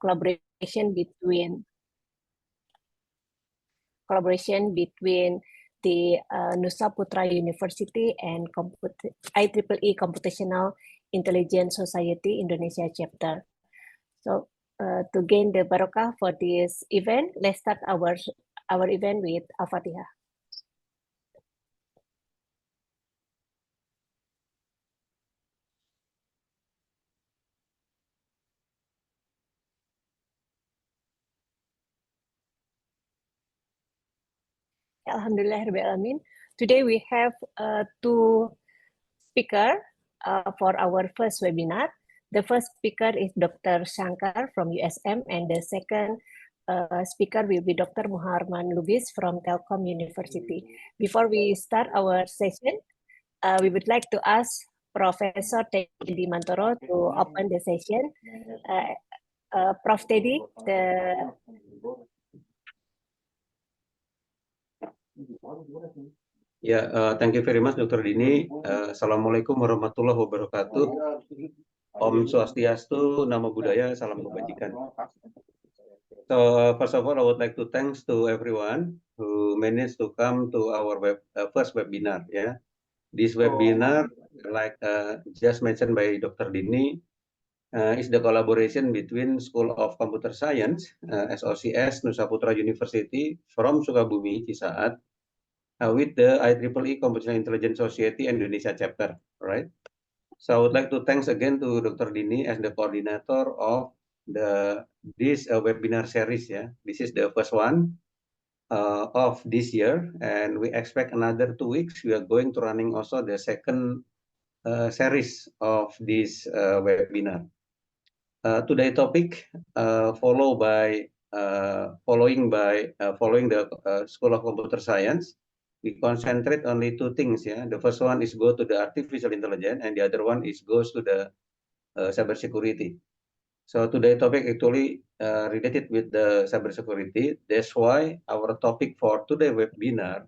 collaboration between the Nusa Putra University and IEEE Computational Intelligence Society Indonesia chapter. So to gain the barakah for this event, let's start our event with Al-Fatihah. Alhamdulillahirrahmanirrahim. Today we have two speakers for our first webinar. The first speaker is Dr. Shankar from USM, and the second speaker will be Dr. Muharman Lubis from Telkom University. Before we start our session, we would like to ask Professor Teddy Mantoro to open the session. Prof. Teddy, thank you very much, Dr. Dini. Assalamualaikum warahmatullahi wabarakatuh. Om Swastiastu, Namo Buddhaya, Salam Kebajikan. So first of all, I would like to thanks to everyone who managed to come to our first webinar. This webinar, like just mentioned by Dr. Dini, is the collaboration between School of Computer Science, SOCS, Nusa Putra University from Sukabumi, Cisaat, with the IEEE Computational Intelligence Society Indonesia chapter, right? So I would like to thanks again to Dr. Dini as the coordinator of this webinar series. This is the first one of this year, and we expect another 2 weeks. We are going to running also the second series of this webinar. Today topic following the School of Computer Science. We concentrate only two things. The first one is go to the artificial intelligence, and the other one is goes to the cybersecurity. So today topic actually related with the cybersecurity. That's why our topic for today webinar,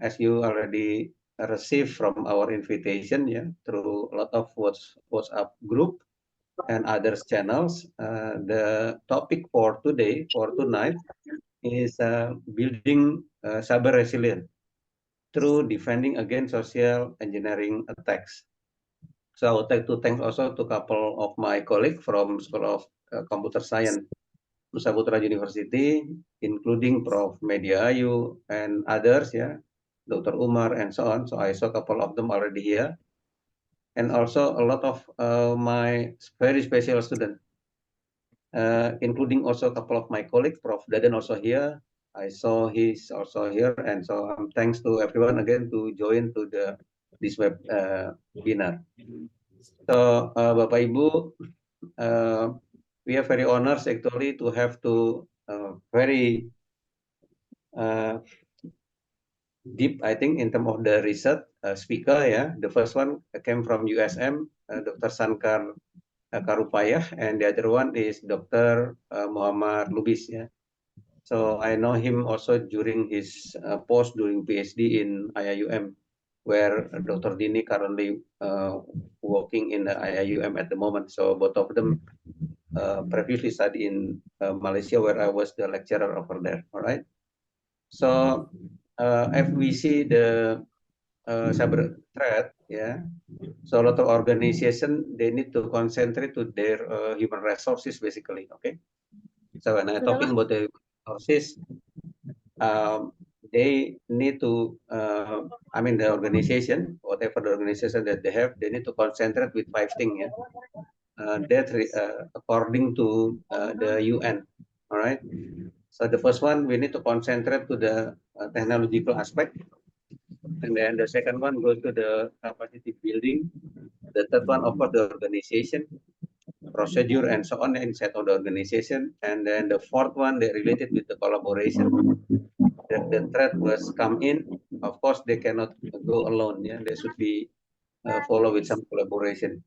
as you already received from our invitation, through a lot of WhatsApp group and other channels. The topic for tonight is building cyber resilience through defending against social engineering attacks. So I would like to thank also to a couple of my colleagues from School of Computer Science, Nusa Putra University, including Prof. Media Ayu and others, Dr. Umar and so on. So I saw a couple of them already here. And also a lot of my very special students, including also a couple of my colleagues, Prof. Daden also here. I saw he's also here, and so thanks to everyone again to join to this webinar. So Bapak Ibu, we are very honored actually to have very deep, I think, in terms of the research speaker. The first one came from USM, Dr. Shankar Karupaya, and the other one is Dr. Muhammad Lubis. So I know him also during his post during PhD in IIUM, where Dr. Dini currently working in the IIUM at the moment. So both of them previously studied in Malaysia, where I was the lecturer over there. All right. So if we see the cyber threat, so a lot of organization, they need to concentrate to their human resources basically. Okay. So when I'm talking about the resources, they need to, the organization, whatever the organization that they have, they need to concentrate with 5 things. That according to the UN. All right. So the first one, we need to concentrate to the technological aspect. And then the second one goes to the capacity building. The third one, of course, the organization, procedure, and so on inside of the organization. And then the fourth one, they related with the collaboration. The threat was come in. Of course, they cannot go alone. They should be follow with some collaboration.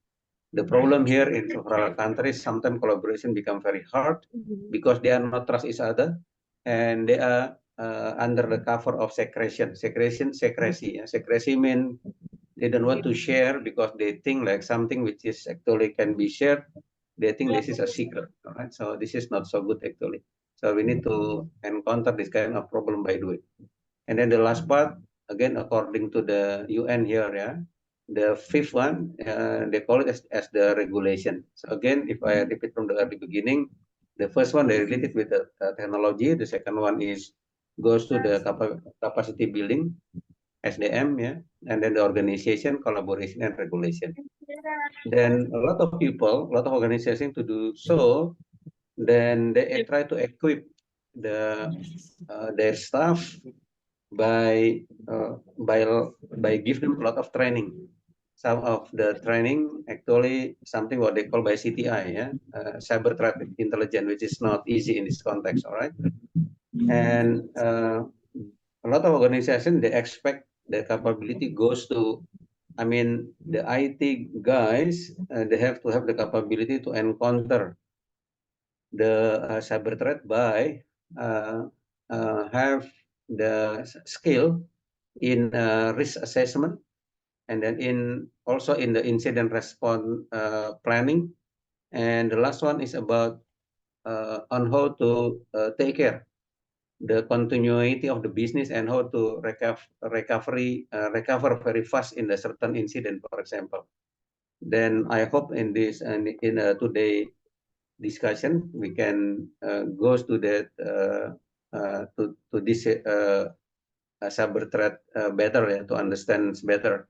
The problem here in several countries, sometimes collaboration become very hard because they are not trust each other, and they are under the cover of secrecy. Secrecy means they don't want to share because they think like something which is actually can be shared, they think this is a secret, all right? So this is not so good actually. So we need to encounter this kind of problem by doing. And then the last part, again, according to the UN here, yeah, the fifth one, they call it as the regulation. So again, if I repeat from the early beginning, the first one, they related with the technology. The second one is goes to the capacity building, SDM, yeah, and then the organization, collaboration, and regulation. Then a lot of people, a lot of organizations to do so, then they try to equip their staff by give them a lot of training. Some of the training actually something what they call by CTI, yeah, cyber threat intelligence, which is not easy in this context, all right. And a lot of organizations they expect the capability goes to, I mean, the IT guys, they have to have the capability to encounter the cyber threat by have the skill in risk assessment, and then also in the incident response planning. And the last one is about on how to take care the continuity of the business and how to recover very fast in a certain incident, for example. Then I hope in this and in today discussion we can go to that to this cyber threat better, to understand better.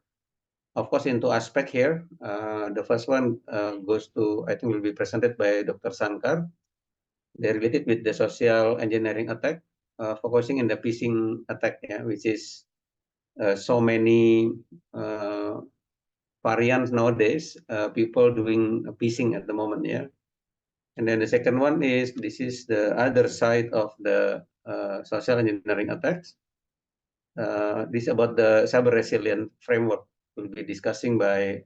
Of course, into aspect here, the first one goes to, I think will be presented by Dr. Sankar. They're related with the social engineering attack, focusing in the phishing attack, which is so many variants nowadays, people doing phishing at the moment, And then the second one is, this is the other side of the social engineering attacks. This is about the cyber resilient framework will be discussing by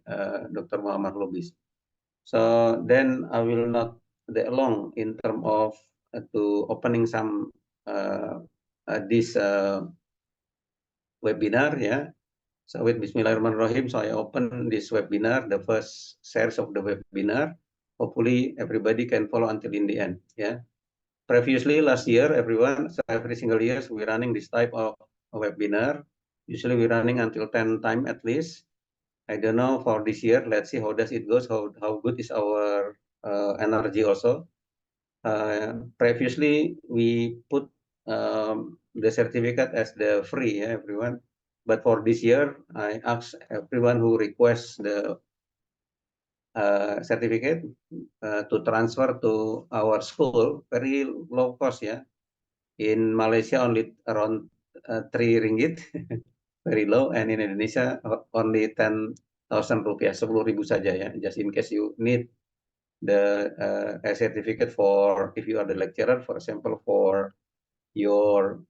Dr. Muhammad Lubis. So then I will not stay long in terms of to opening some this webinar, So with Bismillahirrahmanirrahim, so I open this webinar, the first series of the webinar. Hopefully everybody can follow until in the end, Previously, last year, everyone, so every single year, we're running this type of a webinar. Usually we're running until 10 times at least. I don't know for this year. Let's see how does it goes. How good is our energy also. Previously, we put the certificate as the free, everyone. But for this year, I asked everyone who requests the certificate to transfer to our school, very low cost, In Malaysia, only around 3 ringgit, very low, and in Indonesia only 10,000 rupiah, 10.000 saja, Just in case you need the certificate for, if you are the lecturer, for example, for your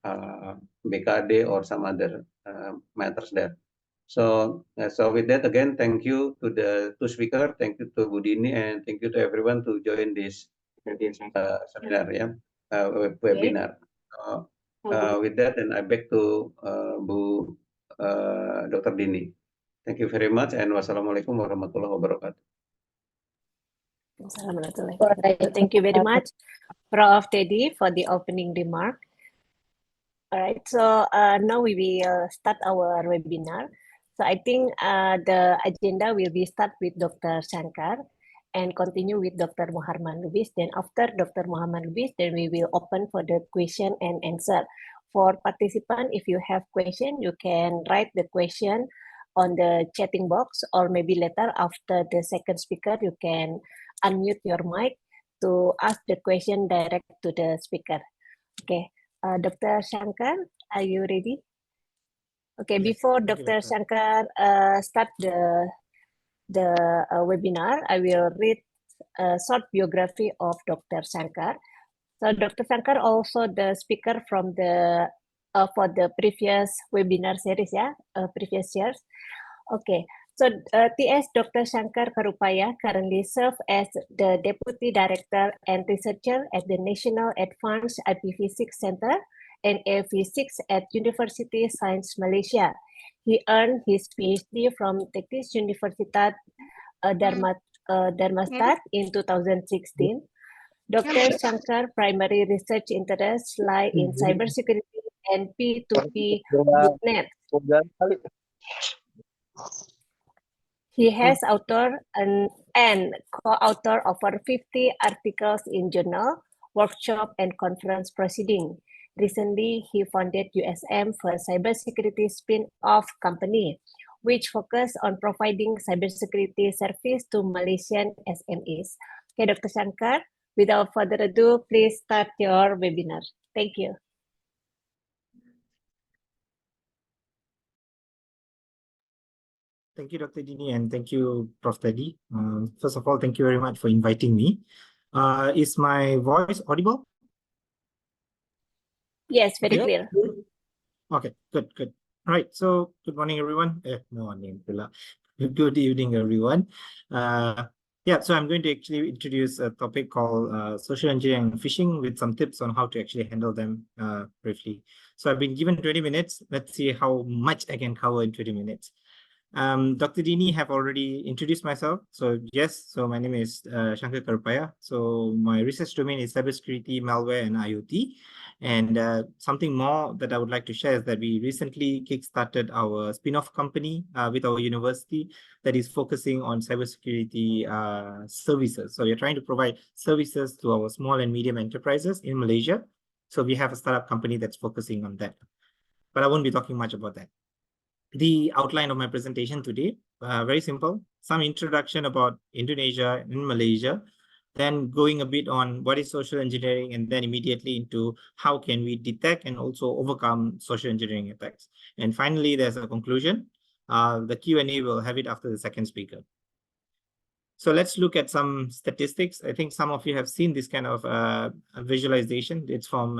BKD or some other matters there. So with that, again, thank you to the two speakers, thank you to Budini, and thank you to everyone to join this seminar, webinar. With that, and I back to Bu Dr. Dini. Thank you very much, and wassalamualaikum warahmatullahi wabarakatuh. Thank you very much, Prof. Teddy, for the opening remark. All right, so now we will start our webinar. So I think the agenda will be start with Dr. Shankar and continue with Dr. Muhammad Lubis. Then after Dr. Muhammad Lubis, then we will open for the question and answer. For participant, if you have question, you can write the question on the chatting box, or maybe later after the second speaker, you can unmute your mic to ask the question direct to the speaker. Okay, Dr. Shankar, are you ready? Okay, yes, before Dr. Shankar start the webinar, I will read a short biography of Dr. Shankar. So Dr. Shankar also the speaker from the for the previous webinar series, previous years. Okay, so TS Dr. Shankar Karupaya currently serves as the Deputy Director and Researcher at the National Advanced IP-Physics Center and Physics at University Science Malaysia. He earned his PhD from Teknis Universitat Dharma Darmstadt in 2016. Dr. Shankar primary research interests lie in cybersecurity and P2P bootnet. He has authored and co-author over 50 articles in journal, workshop, and conference proceeding. Recently, he founded USM for cybersecurity spin-off company, which focus on providing cybersecurity service to Malaysian SMEs. Okay, Dr. Shankar, without further ado, please start your webinar. Thank you. Thank you, Dr. Dini, and thank you, Prof. Teddy. First of all, thank you very much for inviting me. Is my voice audible? Yes, very clear. Okay, good. All right, so good morning, everyone. Morning, good evening, everyone. Yeah, so I'm going to actually introduce a topic called social engineering and phishing with some tips on how to actually handle them briefly. So I've been given 20 minutes. Let's see how much I can cover in 20 minutes. Dr. Dini have already introduced myself. So yes, so my name is Shankar Karupaya. So my research domain is cybersecurity, malware, and IoT. And something more that I would like to share is that we recently kickstarted our spin-off company with our university that is focusing on cybersecurity services. So we're trying to provide services to our small and medium enterprises in Malaysia. So we have a startup company that's focusing on that. But I won't be talking much about that. The outline of my presentation today, very simple, some introduction about Indonesia and Malaysia, then going a bit on what is social engineering, and then immediately into how can we detect and also overcome social engineering attacks. And finally, there's a conclusion. The Q&A will have it after the second speaker. So let's look at some statistics. I think some of you have seen this kind of visualization. It's from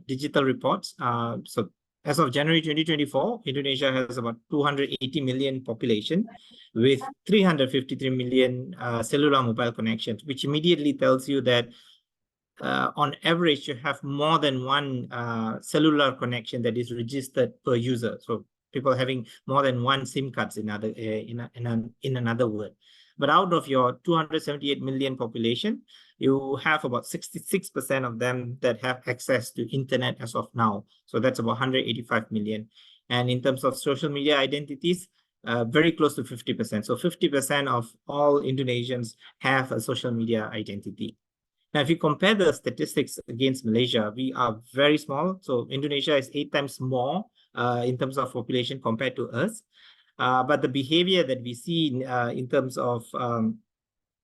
digital reports. So as of January 2024, Indonesia has about 280 million population with 353 million cellular mobile connections, which immediately tells you that on average, you have more than one cellular connection that is registered per user. So people having more than one SIM cards in another word. But out of your 278 million population, you have about 66% of them that have access to internet as of now. So that's about 185 million. And in terms of social media identities, very close to 50%. So 50% of all Indonesians have a social media identity. Now, if you compare the statistics against Malaysia, we are very small. So Indonesia is 8 times more in terms of population compared to us. But the behavior that we see in terms of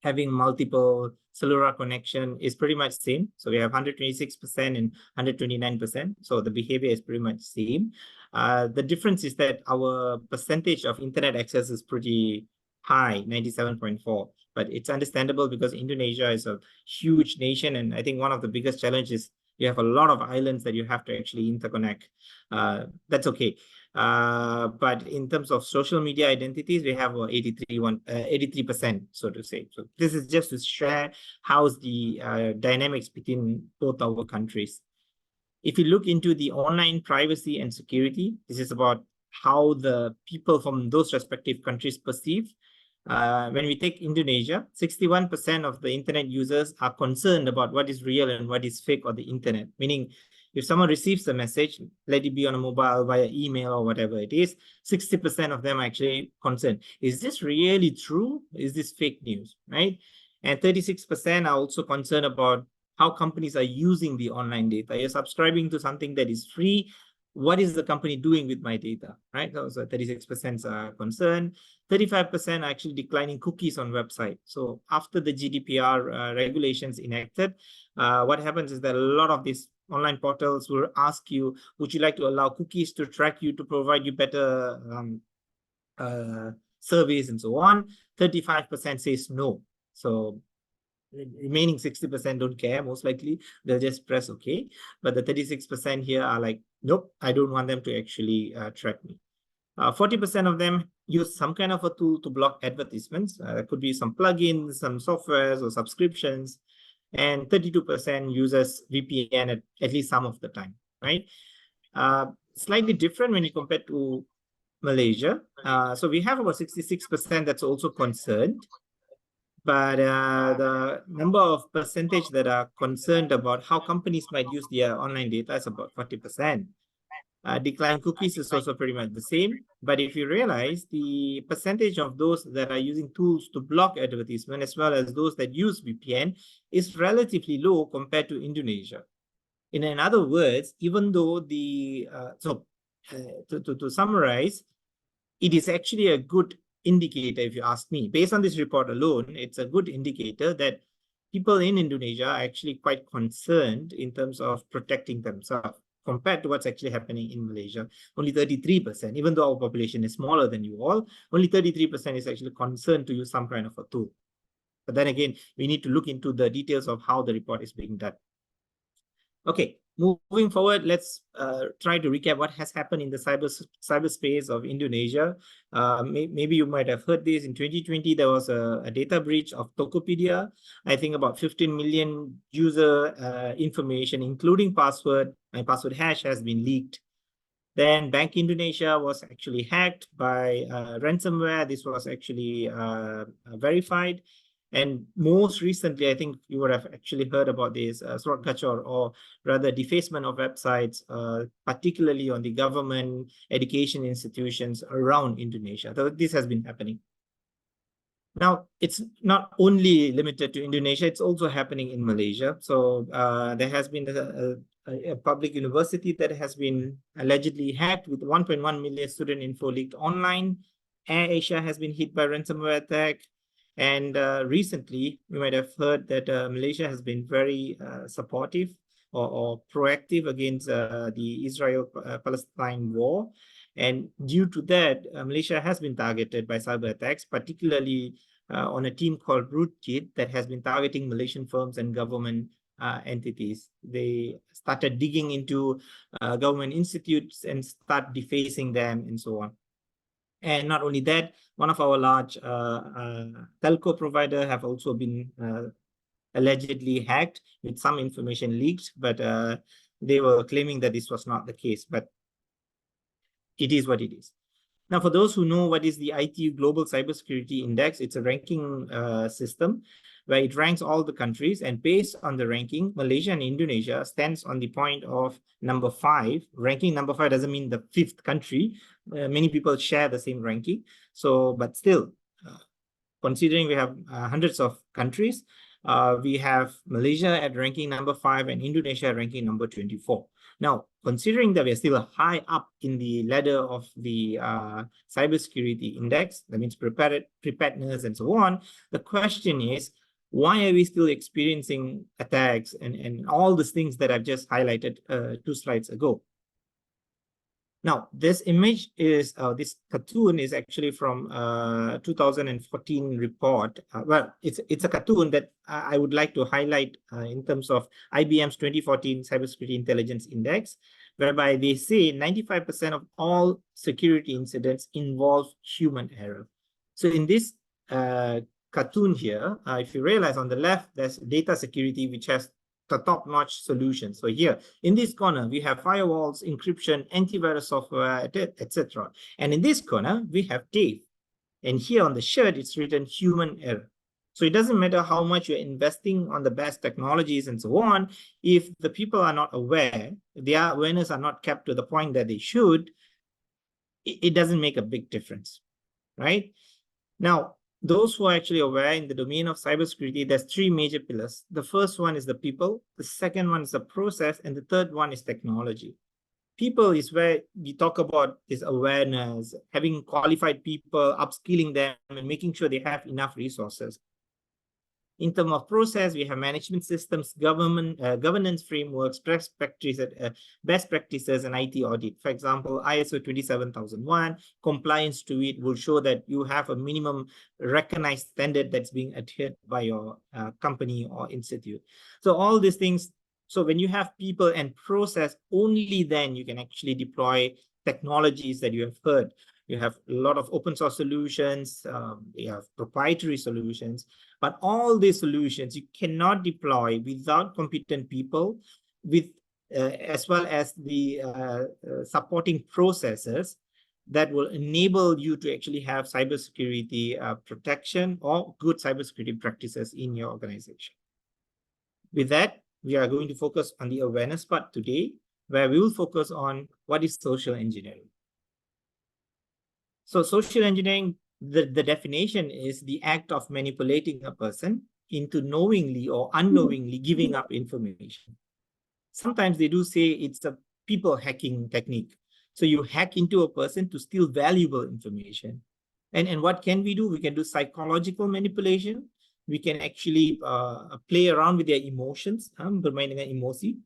having multiple cellular connection is pretty much same. So we have 126% and 129%. So the behavior is pretty much same. The difference is that our percentage of internet access is pretty high, 97.4. But it's understandable because Indonesia is a huge nation. And I think one of the biggest challenges is you have a lot of islands that you have to actually interconnect. That's okay. But in terms of social media identities, we have 83%, so to say. So this is just to share how's the dynamics between both our countries. If you look into the online privacy and security, this is about how the people from those respective countries perceive. When we take Indonesia, 61% of the internet users are concerned about what is real and what is fake on the internet, meaning if someone receives a message, let it be on a mobile, via email or whatever it is, 60% of them are actually concerned. Is this really true? Is this fake news, right? And 36% are also concerned about how companies are using the online data. You're subscribing to something that is free. What is the company doing with my data, right? So 36% are concerned. 35% are actually declining cookies on website. So after the GDPR regulations enacted, what happens is that a lot of these online portals will ask you, would you like to allow cookies to track you to provide you better service and so on? 35% says no. So the remaining 60% don't care, most likely. They'll just press OK. But the 36% here are like, nope, I don't want them to actually track me. 40% of them use some kind of a tool to block advertisements. There could be some plugins, some softwares or subscriptions. And 32% uses VPN at least some of the time, right? Slightly different when you compare to Malaysia. So we have about 66% that's also concerned. but the number of percentage that are concerned about how companies might use their online data is about 40%. Decline cookies is also pretty much the same. But if you realize the percentage of those that are using tools to block advertisement as well as those that use VPN is relatively low compared to Indonesia. In other words, even though to summarize, it is actually a good indicator, if you ask me. Based on this report alone, it's a good indicator that people in Indonesia are actually quite concerned in terms of protecting themselves compared to what's actually happening in Malaysia. Only 33%, even though our population is smaller than you all, only 33% is actually concerned to use some kind of a tool. But then again, we need to look into the details of how the report is being done. Okay, moving forward, let's try to recap what has happened in the cyberspace of Indonesia. Maybe you might have heard this. In 2020, there was a data breach of Tokopedia. I think about 15 million user information, including password. My password hash has been leaked. Then Bank Indonesia was actually hacked by ransomware. This was actually verified. And most recently, I think you would have actually heard about this surat gacor, or rather defacement of websites, particularly on the government education institutions around Indonesia. So this has been happening. Now, it's not only limited to Indonesia, it's also happening in Malaysia. So there has been a public university that has been allegedly hacked with 1.1 million student info leaked online. AirAsia has been hit by ransomware attack. And recently, we might have heard that Malaysia has been very supportive or proactive against the Israel-Palestine war. And due to that, Malaysia has been targeted by cyber attacks, particularly on a team called Rootkit that has been targeting Malaysian firms and government entities. They started digging into government institutes and start defacing them and so on. And not only that, one of our large telco provider have also been allegedly hacked with some information leaked, but they were claiming that this was not the case, but it is what it is. Now, for those who know what is the ITU Global Cybersecurity Index, it's a ranking system where it ranks all the countries, and based on the ranking, Malaysia and Indonesia stands on the point of number 5. Ranking number 5 doesn't mean the 5th country. Many people share the same ranking. So, but still, considering we have hundreds of countries, we have Malaysia at ranking number 5 and Indonesia at ranking number 24. Now, considering that we're still high up in the ladder of the cybersecurity index, that means preparedness and so on, the question is, why are we still experiencing attacks and all these things that I've just highlighted 2 slides ago? Now, this image is, this cartoon is actually from 2014 report. Well, it's a cartoon that I would like to highlight in terms of IBM's 2014 Cybersecurity Intelligence Index, whereby they say 95% of all security incidents involve human error. So in this cartoon here, if you realize on the left, there's data security, which has the top-notch solution. So here in this corner, we have firewalls, encryption, antivirus software, etc. And in this corner, we have Dave. And here on the shirt, it's written human error. So it doesn't matter how much you're investing on the best technologies and so on, if the people are not aware, their awareness are not kept to the point that they should, it doesn't make a big difference, right? Now, those who are actually aware in the domain of cybersecurity, there's 3 major pillars. The first one is the people, the second one is the process, and the third one is technology. People is where we talk about this awareness, having qualified people, upskilling them, and making sure they have enough resources. In terms of process, we have management systems, governance frameworks, best practices, and IT audit. For example, ISO 27001, compliance to it will show that you have a minimum recognized standard that's being adhered by your company or institute. So all these things, so when you have people and process, only then you can actually deploy technologies that you have heard. You have a lot of open source solutions, you have proprietary solutions, but all these solutions you cannot deploy without competent people, with as well as the supporting processes that will enable you to actually have cybersecurity protection or good cybersecurity practices in your organization. With that, we are going to focus on the awareness part today, where we will focus on what is social engineering. So social engineering, the definition is the act of manipulating a person into knowingly or unknowingly giving up information. Sometimes they do say it's a people hacking technique. So you hack into a person to steal valuable information. And what can we do? We can do psychological manipulation. We can actually play around with their emotions, bermain dengan emosi.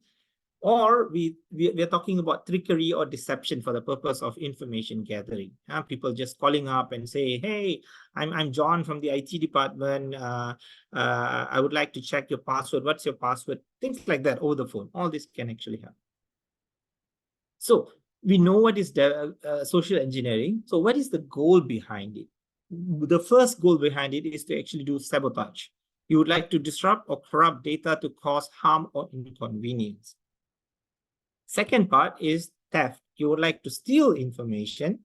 Or we are talking about trickery or deception for the purpose of information gathering. People just calling up and say, hey, I'm John from the IT department. I would like to check your password. What's your password? Things like that over the phone. All this can actually happen. So we know what is social engineering. So what is the goal behind it? The first goal behind it is to actually do sabotage. You would like to disrupt or corrupt data to cause harm or inconvenience. Second part is theft. You would like to steal information,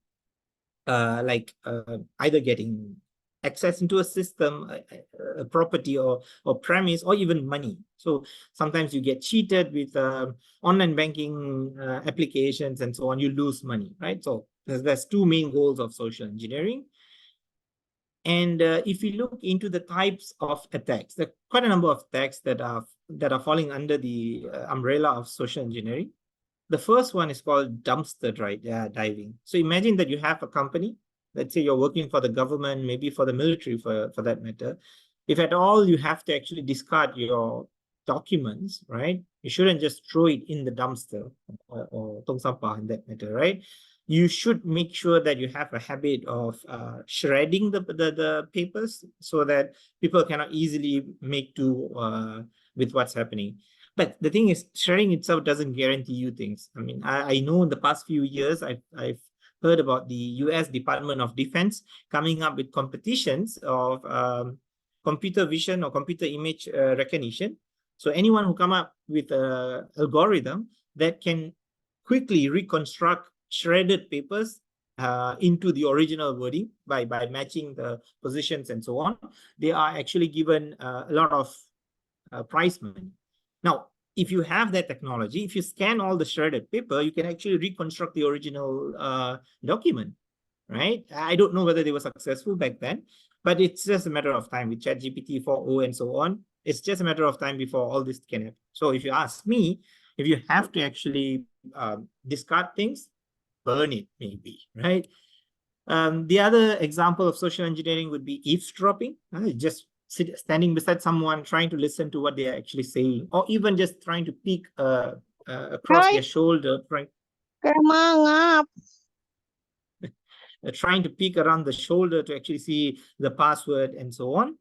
either getting access into a system, a property or premise, or even money. So sometimes you get cheated with online banking applications and so on, you lose money, right? So there's two main goals of social engineering. And if we look into the types of attacks, there are quite a number of attacks that are falling under the umbrella of social engineering. The first one is called dumpster diving. So imagine that you have a company. Let's say you're working for the government, maybe for the military for that matter. If at all you have to actually discard your documents, right? You shouldn't just throw it in the dumpster or tong sampah in that matter, right? You should make sure that you have a habit of shredding the papers so that people cannot easily make do with what's happening. But the thing is, shredding itself doesn't guarantee you things. I mean, I know in the past few years, I've heard about the US Department of Defense coming up with competitions of computer vision or computer image recognition. So anyone who come up with an algorithm that can quickly reconstruct shredded papers into the original wording by matching the positions and so on, they are actually given a lot of prize money. Now, if you have that technology, if you scan all the shredded paper, you can actually reconstruct the original document, right? I don't know whether they were successful back then, but it's just a matter of time with ChatGPT 4.0 and so on. It's just a matter of time before all this can happen. So if you ask me, if you have to actually discard things, burn it maybe, right? The other example of social engineering would be eavesdropping. Just standing beside someone, trying to listen to what they are actually saying, or even just trying to peek across their shoulder, trying to peek around the shoulder to actually see the password and so on.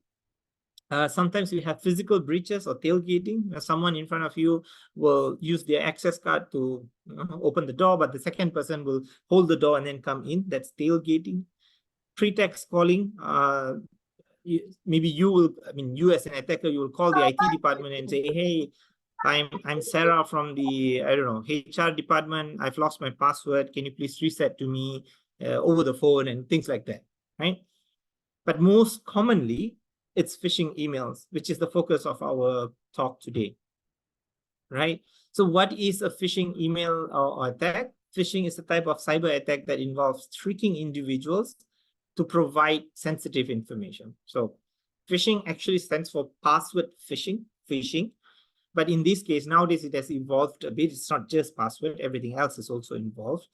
Sometimes we have physical breaches or tailgating. Someone in front of you will use their access card to open the door, but the second person will hold the door and then come in. That's tailgating. Pretext calling. Maybe you will, you as an attacker, you will call the IT department and say, hey, I'm Sarah from the, HR department. I've lost my password. Can you please reset to me over the phone and things like that, right? But most commonly, it's phishing emails, which is the focus of our talk today, right? So what is a phishing email or attack? Phishing is a type of cyber attack that involves tricking individuals to provide sensitive information. So phishing actually stands for password phishing. But in this case, nowadays it has evolved a bit. It's not just password, everything else is also involved.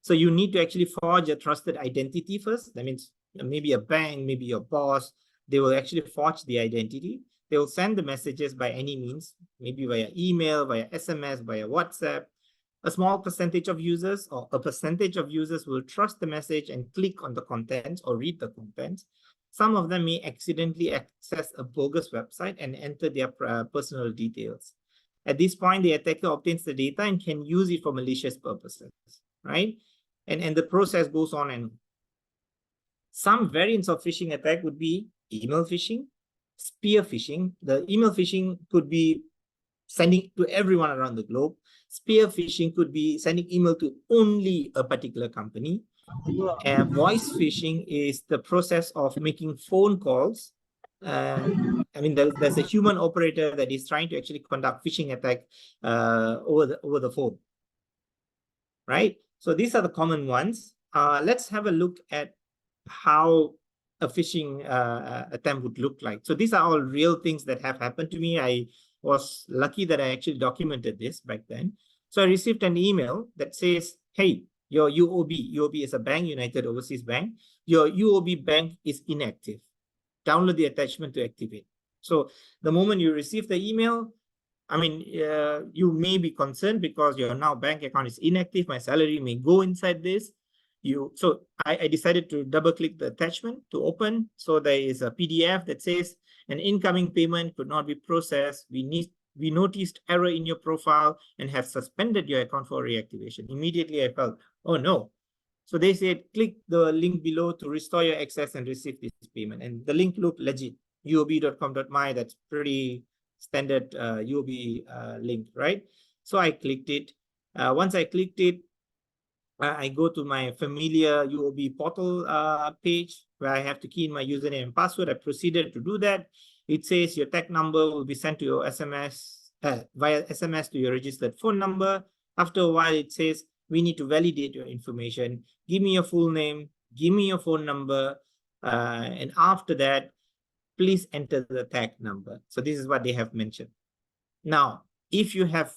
So you need to actually forge a trusted identity first. That means maybe a bank, maybe your boss, they will actually forge the identity. They will send the messages by any means, maybe via email, via SMS, via WhatsApp. A small percentage of users or a percentage of users will trust the message and click on the contents or read the contents. Some of them may accidentally access a bogus website and enter their personal details. At this point, the attacker obtains the data and can use it for malicious purposes, right? And the process goes on and on. Some variants of phishing attack would be email phishing, spear phishing. The email phishing could be sending to everyone around the globe. Spear phishing could be sending email to only a particular company. Voice phishing is the process of making phone calls. I mean, there's a human operator that is trying to actually conduct phishing attack over the phone, right? So these are the common ones. Let's have a look at how a phishing attempt would look like. So these are all real things that have happened to me. I was lucky that I actually documented this back then. So I received an email that says, hey, your UOB is a bank, United Overseas Bank. Your UOB bank is inactive. Download the attachment to activate. So the moment you receive the email, I mean, you may be concerned because your now bank account is inactive. My salary may go inside this. So I decided to double click the attachment to open. So there is a PDF that says an incoming payment could not be processed. We noticed error in your profile and have suspended your account for reactivation. Immediately I felt, oh no. So they said, click the link below to restore your access and receive this payment. And the link looked legit, uob.com.my. That's pretty standard UOB link, right? So I clicked it. Once I clicked it, I go to my familiar UOB portal page where I have to key in my username and password. I proceeded to do that. It says your tag number will be sent to your SMS via SMS to your registered phone number. After a while, it says we need to validate your information. Give me your full name. Give me your phone number. And after that, please enter the tag number. So this is what they have mentioned. Now, if you have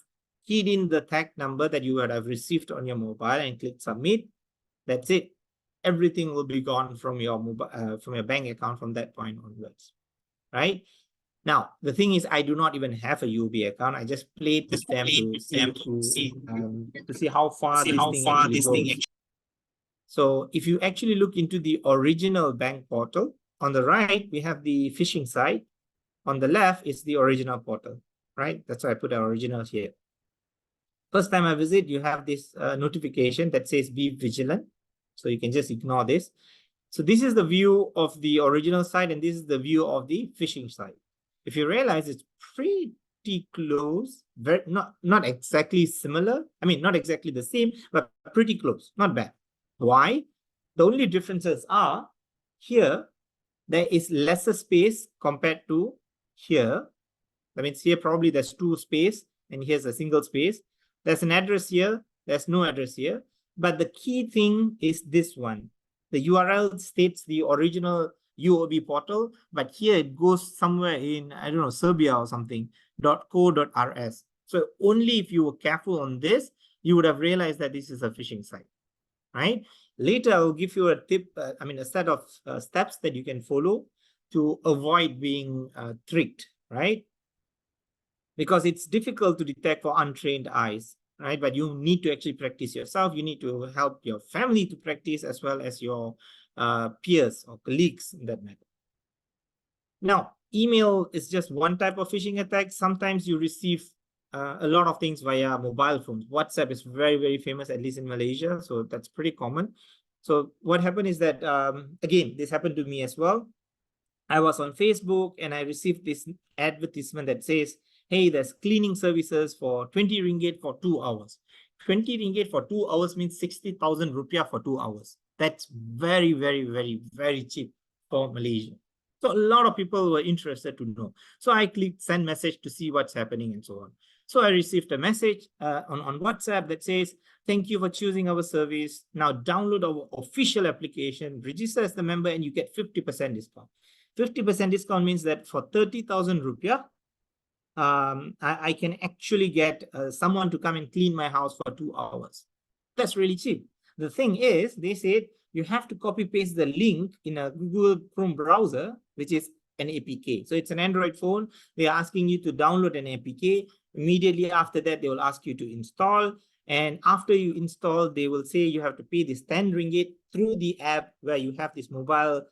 keyed in the tag number that you would have received on your mobile and click submit, that's it. Everything will be gone from your mobile, from your bank account from that point onwards, right? Now, the thing is, I do not even have a UOB account. I just played with them to see how far this thing actually goes. So if you actually look into the original bank portal, on the right, we have the phishing site. On the left is the original portal, right? That's why I put our original here. First time I visit, you have this notification that says be vigilant. So you can just ignore this. So this is the view of the original site, and this is the view of the phishing site. If you realize it's pretty close, very not exactly similar. I mean, not exactly the same, but pretty close, not bad. Why? The only differences are here, there is lesser space compared to here. That means here probably there's 2 space and here's a single space. There's an address here, there's no address here. But the key thing is this one. The URL states the original UOB portal, but here it goes somewhere in, I don't know, Serbia or something, .co.rs. So only if you were careful on this, you would have realized that this is a phishing site, right? Later, I'll give you a tip, a set of steps that you can follow to avoid being tricked, right? Because it's difficult to detect for untrained eyes, right? But you need to actually practice yourself. You need to help your family to practice as well as your peers or colleagues in that matter. Now, email is just one type of phishing attack. Sometimes you receive a lot of things via mobile phones. WhatsApp is very, very famous, at least in Malaysia. So that's pretty common. So what happened is that, again, this happened to me as well. I was on Facebook and I received this advertisement that says, hey, there's cleaning services for 20 ringgit for 2 hours. 20 ringgit for 2 hours means 60,000 rupiah for 2 hours. That's very, very, very, very cheap for Malaysia. So a lot of people were interested to know. So I clicked send message to see what's happening and so on. So I received a message on WhatsApp that says, thank you for choosing our service. Now download our official application, register as the member, and you get 50% discount. 50% discount means that for 30,000 rupiah, I can actually get someone to come and clean my house for 2 hours. That's really cheap. The thing is, they said you have to copy paste the link in a Google Chrome browser, which is an APK. So it's an Android phone. They're asking you to download an APK. Immediately after that, they will ask you to install. And after you install, they will say you have to pay this 10 ringgit through the app where you have this mobile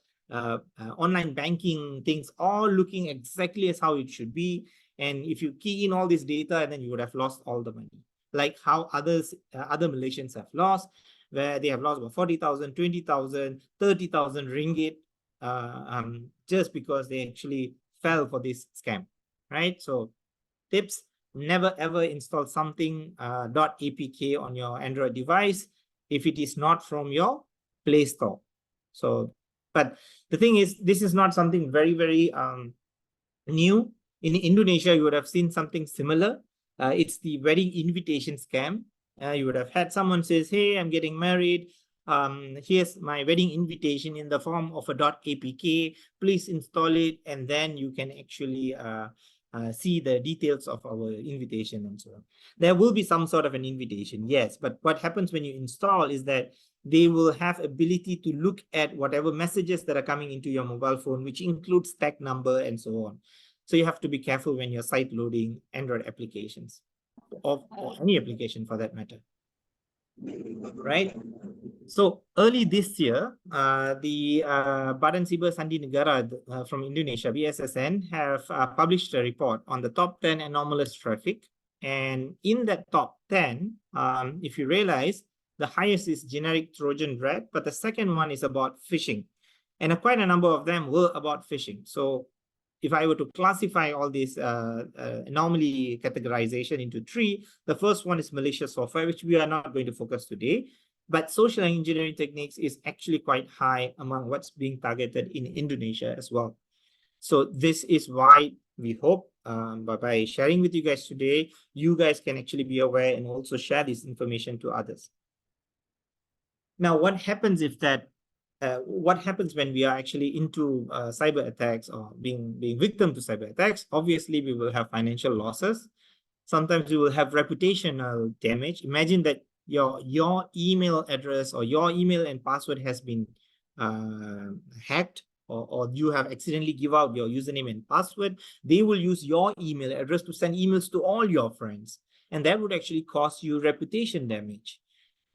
online banking things all looking exactly as how it should be. And if you key in all this data, and then you would have lost all the money, like how other Malaysians have lost, where they have lost about 40,000, 20,000, 30,000 ringgit just because they actually fell for this scam, right? So tips, never ever install something .apk on your Android device if it is not from your Play Store. So, but the thing is, this is not something very, very new. In Indonesia, you would have seen something similar. It's the wedding invitation scam. You would have had someone says, hey, I'm getting married. Here's my wedding invitation in the form of a .apk. Please install it, and then you can actually see the details of our invitation and so on. There will be some sort of an invitation, yes, but what happens when you install is that they will have ability to look at whatever messages that are coming into your mobile phone, which includes tag number and so on. So you have to be careful when you're site loading Android applications or any application for that matter. Right? So early this year, the Badan Siber Sandi Negara from Indonesia, BSSN, have published a report on the top 10 anomalous traffic. And in that top 10, if you realize, the highest is generic Trojan red, but the second one is about phishing. And quite a number of them were about phishing. So if I were to classify all these anomaly categorization into three, the first one is malicious software, which we are not going to focus today. But social engineering techniques is actually quite high among what's being targeted in Indonesia as well. So this is why we hope by sharing with you guys today, you guys can actually be aware and also share this information to others. Now, what happens if that what happens when we are actually into cyber attacks or being victim to cyber attacks? Obviously, we will have financial losses. Sometimes we will have reputational damage. Imagine that your email address or your email and password has been hacked, or you have accidentally give out your username and password. They will use your email address to send emails to all your friends. And that would actually cause you reputation damage.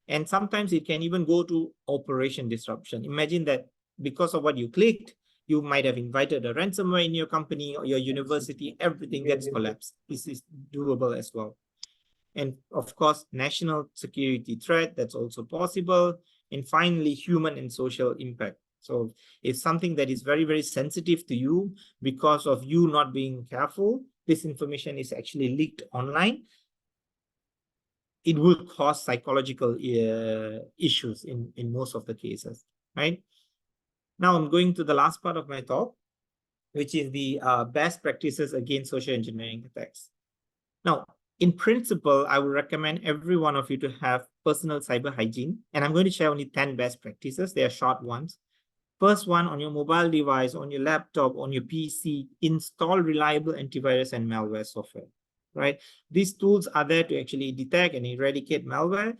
And sometimes it can even go to operation disruption. Imagine that because of what you clicked, you might have invited a ransomware in your company or your university, everything gets collapsed. This is doable as well. And of course, national security threat, that's also possible. And finally, human and social impact. So if something that is very, very sensitive to you because of you not being careful, this information is actually leaked online, it will cause psychological issues in most of the cases, right? Now I'm going to the last part of my talk, which is the best practices against social engineering attacks. Now, in principle, I would recommend every one of you to have personal cyber hygiene, and I'm going to share only 10 best practices. They are short ones. First one, on your mobile device, on your laptop, on your PC, install reliable antivirus and malware software. Right? These tools are there to actually detect and eradicate malware,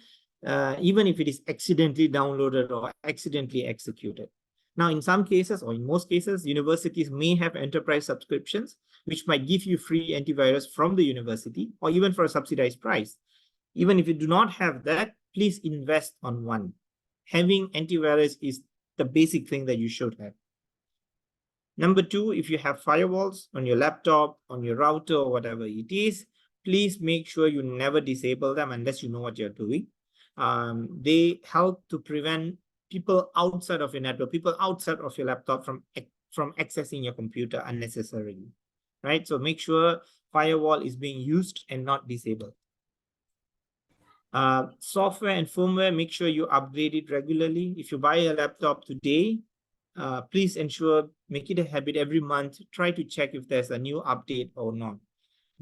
even if it is accidentally downloaded or accidentally executed. Now, in some cases, or in most cases, universities may have enterprise subscriptions, which might give you free antivirus from the university, or even for a subsidized price. Even if you do not have that, please invest on one. Having antivirus is the basic thing that you should have. Number two, if you have firewalls on your laptop, on your router, or whatever it is, please make sure you never disable them unless you know what you're doing. They help to prevent people outside of your network, people outside of your laptop from accessing your computer unnecessarily, right? So make sure firewall is being used and not disabled. Software and firmware, make sure you upgrade it regularly. If you buy a laptop today, please ensure, make it a habit every month, try to check if there's a new update or not.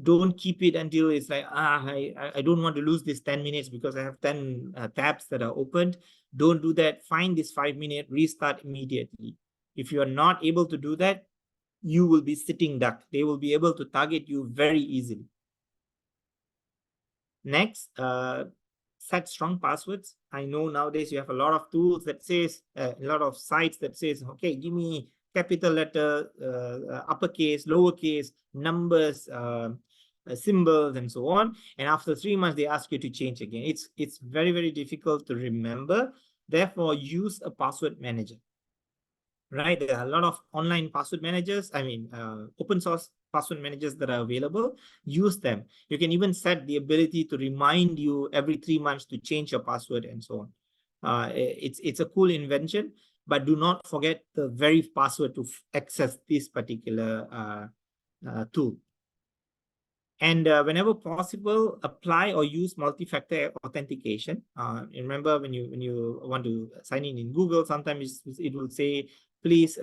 Don't keep it until it's like, I don't want to lose this 10 minutes because I have 10 tabs that are opened. Don't do that. Find this 5-minute, restart immediately. If you are not able to do that, you will be sitting duck. They will be able to target you very easily. Next, set strong passwords. I know nowadays you have a lot of tools that says, a lot of sites that says, okay, give me capital letter, uppercase, lowercase, numbers, symbols, and so on. And after 3 months, they ask you to change again. It's very, very difficult to remember. Therefore, use a password manager. Right? There are a lot of online password managers, open source password managers that are available. Use them. You can even set the ability to remind you every 3 months to change your password and so on. It's a cool invention, but do not forget the very password to access this particular tool. And whenever possible, apply or use multi-factor authentication. Remember, when you want to sign in Google, sometimes it will say, please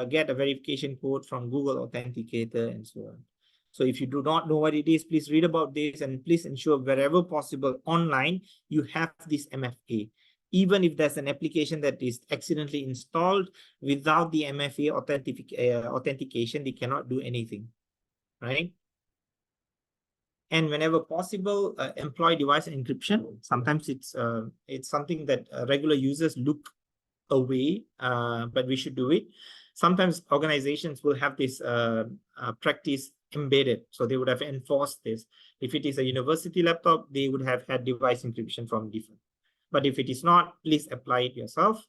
get a verification code from Google Authenticator and so on. So if you do not know what it is, please read about this, and please ensure wherever possible online, you have this MFA. Even if there's an application that is accidentally installed, without the MFA authentication, they cannot do anything, right? And whenever possible, employ device encryption. Sometimes it's something that regular users look away, but we should do it. Sometimes organizations will have this practice embedded, so they would have enforced this. If it is a university laptop, they would have had device encryption from default. But if it is not, please apply it yourself.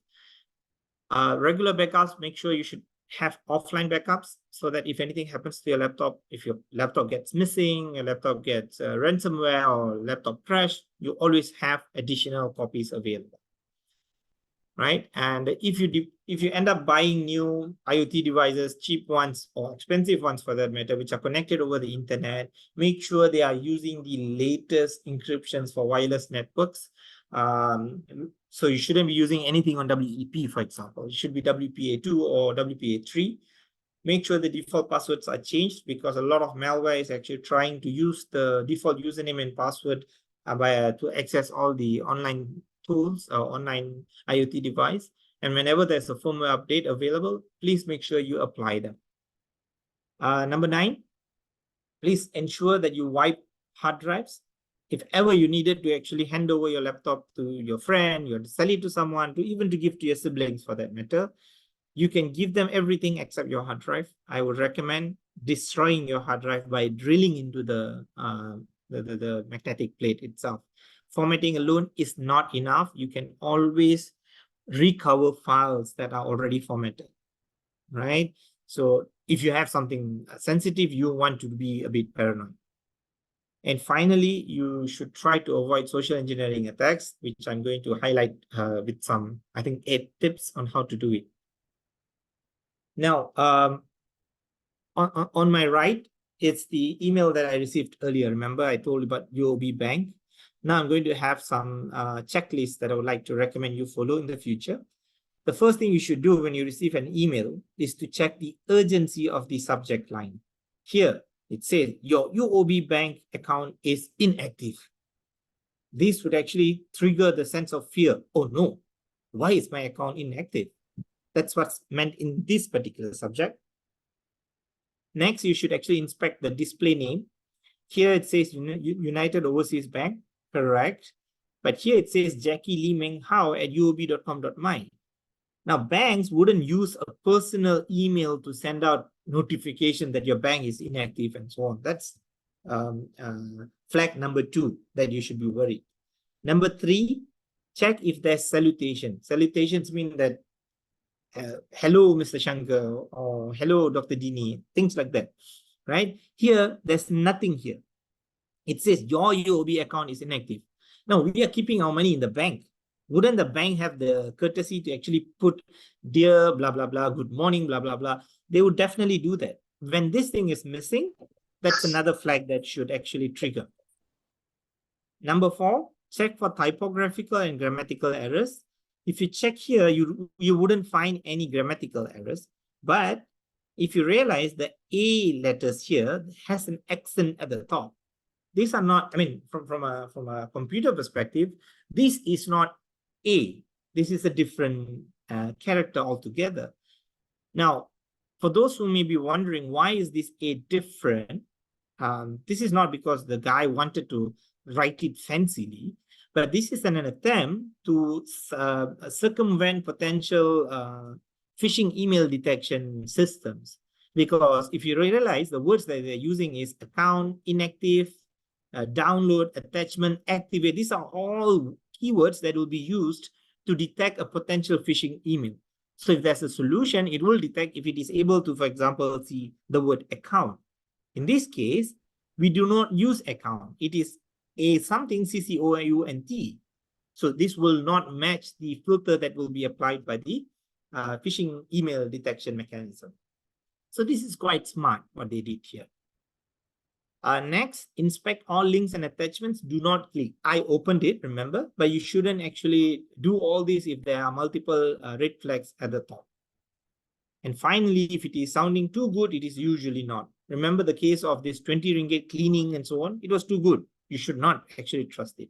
Regular backups, make sure you should have offline backups, so that if anything happens to your laptop, if your laptop gets missing, your laptop gets ransomware or laptop crash, you always have additional copies available, right? And if you end up buying new IoT devices, cheap ones or expensive ones for that matter, which are connected over the internet, make sure they are using the latest encryptions for wireless networks. So you shouldn't be using anything on WEP, for example. It should be WPA2 or WPA3. Make sure the default passwords are changed, because a lot of malware is actually trying to use the default username and password to access all the online tools or online IoT device. And whenever there's a firmware update available, please make sure you apply them. Number 9, please ensure that you wipe hard drives. If ever you needed to actually hand over your laptop to your friend, you have to sell it to someone, even to give to your siblings for that matter, you can give them everything except your hard drive. I would recommend destroying your hard drive by drilling into the magnetic plate itself. Formatting alone is not enough. You can always recover files that are already formatted, right? So if you have something sensitive, you want to be a bit paranoid. And finally, you should try to avoid social engineering attacks, which I'm going to highlight with some, I think, 8 tips on how to do it. Now, on my right, it's the email that I received earlier. Remember, I told you about UOB Bank. Now I'm going to have some checklists that I would like to recommend you follow in the future. The first thing you should do when you receive an email is to check the urgency of the subject line. Here, it says your UOB Bank account is inactive. This would actually trigger the sense of fear. Oh no, why is my account inactive? That's what's meant in this particular subject. Next, you should actually inspect the display name. Here it says United Overseas Bank, correct. But here it says Jackie Lee Meng Hao at uob.com.my. Now, banks wouldn't use a personal email to send out notification that your bank is inactive and so on. That's flag number 2 that you should be worried. Number 3, check if there's salutation. Salutations mean that hello, Mr. Shankar, or hello, Dr. Dini, things like that, right? Here, there's nothing here. It says your UOB account is inactive. Now, we are keeping our money in the bank. Wouldn't the bank have the courtesy to actually put dear, blah, blah, blah, good morning, blah, blah, blah? They would definitely do that. When this thing is missing, that's another flag that should actually trigger. Number 4, check for typographical and grammatical errors. If you check here, you wouldn't find any grammatical errors. But if you realize the A letters here has an accent at the top, these are not, I mean, from a computer perspective, this is not A. This is a different character altogether. Now, for those who may be wondering, why is this A different? This is not because the guy wanted to write it fancily, but this is an attempt to circumvent potential phishing email detection systems. Because if you realize the words that they're using is account, inactive, download, attachment, activate. These are all keywords that will be used to detect a potential phishing email. So if there's a solution, it will detect if it is able to, for example, see the word account. In this case, we do not use account. It is a something CCOUNT. So this will not match the filter that will be applied by the phishing email detection mechanism. So this is quite smart what they did here. Next, inspect all links and attachments. Do not click. I opened it, remember, but you shouldn't actually do all this if there are multiple red flags at the top. And finally, if it is sounding too good, it is usually not. Remember the case of this 20 ringgit cleaning and so on. It was too good. You should not actually trust it.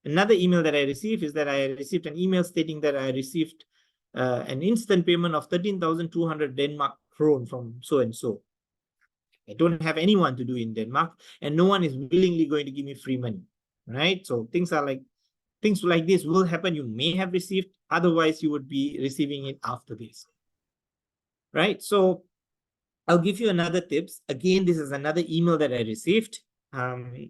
Another email that I received is that I received an email stating that I received an instant payment of 13,200 Denmark krone from so-and-so. I don't have anyone to do in Denmark, and no one is willingly going to give me free money, right? So things like this will happen. You may have received, otherwise you would be receiving it after this, right? So I'll give you another tips. Again, this is another email that I received.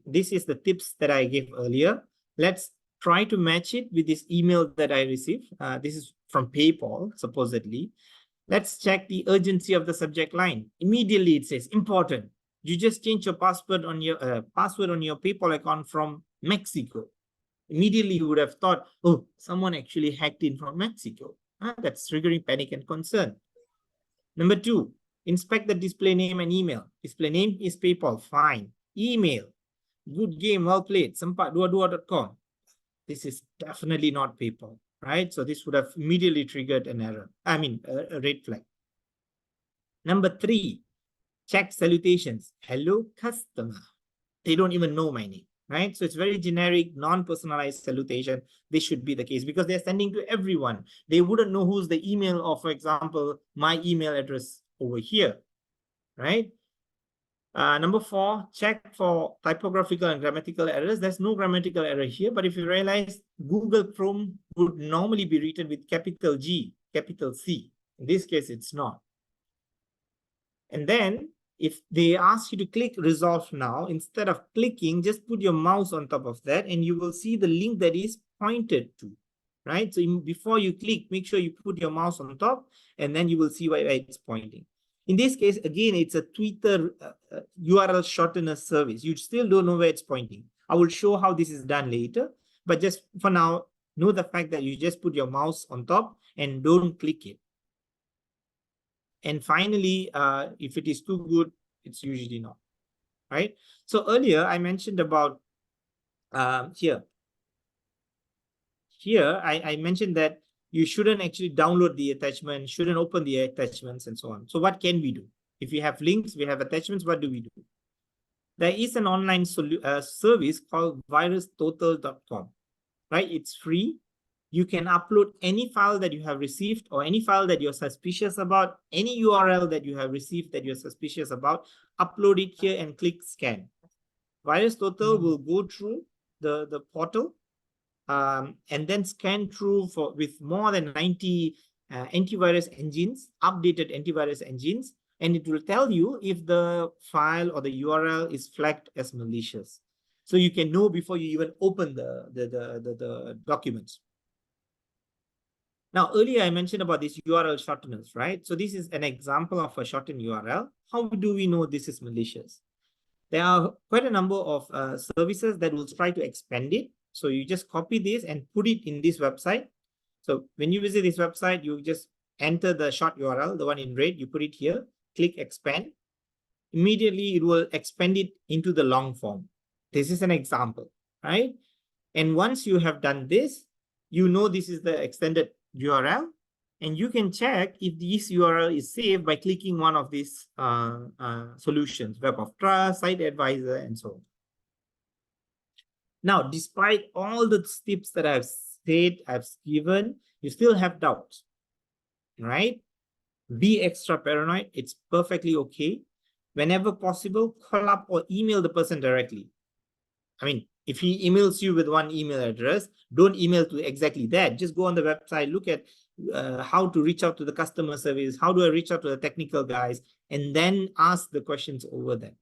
This is the tips that I gave earlier. Let's try to match it with this email that I received. This is from PayPal, supposedly. Let's check the urgency of the subject line. Immediately it says important. You just change your password on your PayPal account from Mexico. Immediately you would have thought, oh, someone actually hacked in from Mexico. That's triggering panic and concern. Number 2, inspect the display name and email. Display name is PayPal, fine. Email, good game, well played, sempat22.com. This is definitely not PayPal, right? So this would have immediately triggered an error. I mean, a red flag. Number 3, check salutations. Hello, customer. They don't even know my name, right? So it's very generic, non-personalized salutation. This should be the case because they're sending to everyone. They wouldn't know who's the email of, for example, my email address over here, right? Number 4, check for typographical and grammatical errors. There's no grammatical error here, but if you realize Google Chrome would normally be written with capital G, capital C. In this case, it's not. And then if they ask you to click resolve now, instead of clicking, just put your mouse on top of that and you will see the link that is pointed to, right? So before you click, make sure you put your mouse on top and then you will see where it's pointing. In this case, again, it's a Twitter URL shortener service. You still don't know where it's pointing. I will show how this is done later, but just for now, know the fact that you just put your mouse on top and don't click it. And finally, if it is too good, it's usually not, right? So earlier I mentioned about here I mentioned that you shouldn't actually download the attachment, shouldn't open the attachments and so on. So what can we do? If we have links, we have attachments, what do we do? There is an online service called virustotal.com, right? It's free. You can upload any file that you have received or any file that you're suspicious about, any URL that you have received that you're suspicious about, upload it here and click scan. VirusTotal will go through the portal and then scan through with more than 90 antivirus engines, updated antivirus engines, and it will tell you if the file or the URL is flagged as malicious. So you can know before you even open the documents. Now, earlier I mentioned about these URL shorteners, right? So this is an example of a shortened URL. How do we know this is malicious? There are quite a number of services that will try to expand it. So you just copy this and put it in this website. So when you visit this website, you just enter the short URL, the one in red, you put it here, click expand. Immediately, it will expand it into the long form. This is an example, right? And once you have done this, you know this is the extended URL, and you can check if this URL is saved by clicking one of these solutions, Web of Trust, Site Advisor, and so on. Now, despite all the tips that I've said, I've given, you still have doubts, right? Be extra paranoid. It's perfectly okay. Whenever possible, call up or email the person directly. I mean, if he emails you with one email address, don't email to exactly that. Just go on the website, look at how to reach out to the customer service, how do I reach out to the technical guys, and then ask the questions over there.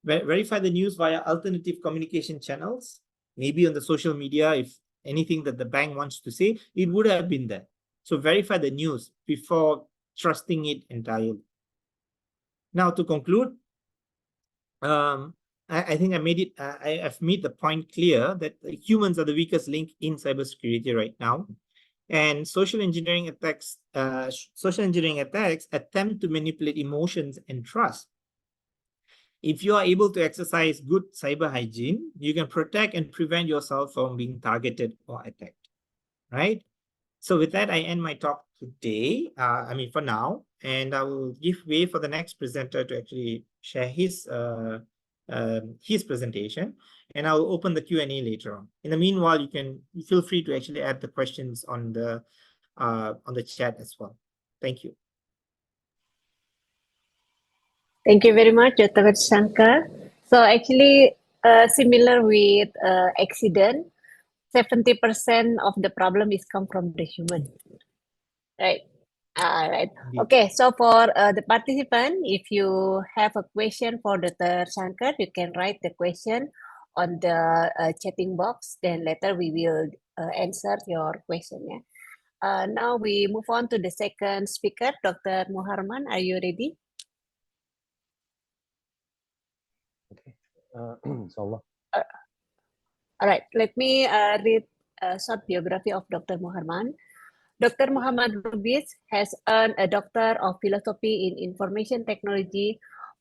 Verify the news via alternative communication channels, maybe on the social media. If anything that the bank wants to say, it would have been there. So verify the news before trusting it entirely. Now, to conclude, I think I've made the point clear that humans are the weakest link in cybersecurity right now. And social engineering attacks attempt to manipulate emotions and trust. If you are able to exercise good cyber hygiene, you can protect and prevent yourself from being targeted or attacked, right? So with that, I end my talk today, for now, and I will give way for the next presenter to actually share his presentation, and I will open the Q&A later on. In the meanwhile, you can feel free to actually add the questions on the chat as well. Thank you. Thank you very much, Dr. Shankar. So actually, similar with accident, 70% of the problem is come from the human, right? Right. Okay, so for the participant, if you have a question for Dr. Shankar, you can write the question on the chatting box. Then later we will answer your question. Yeah. Now we move on to the second speaker, Dr. Muharman. Are you ready? Okay. Inshallah. All right. Let me read a short biography of Dr. Muharman. Dr. Muhammad Lubis has earned a Doctor of Philosophy in Information Technology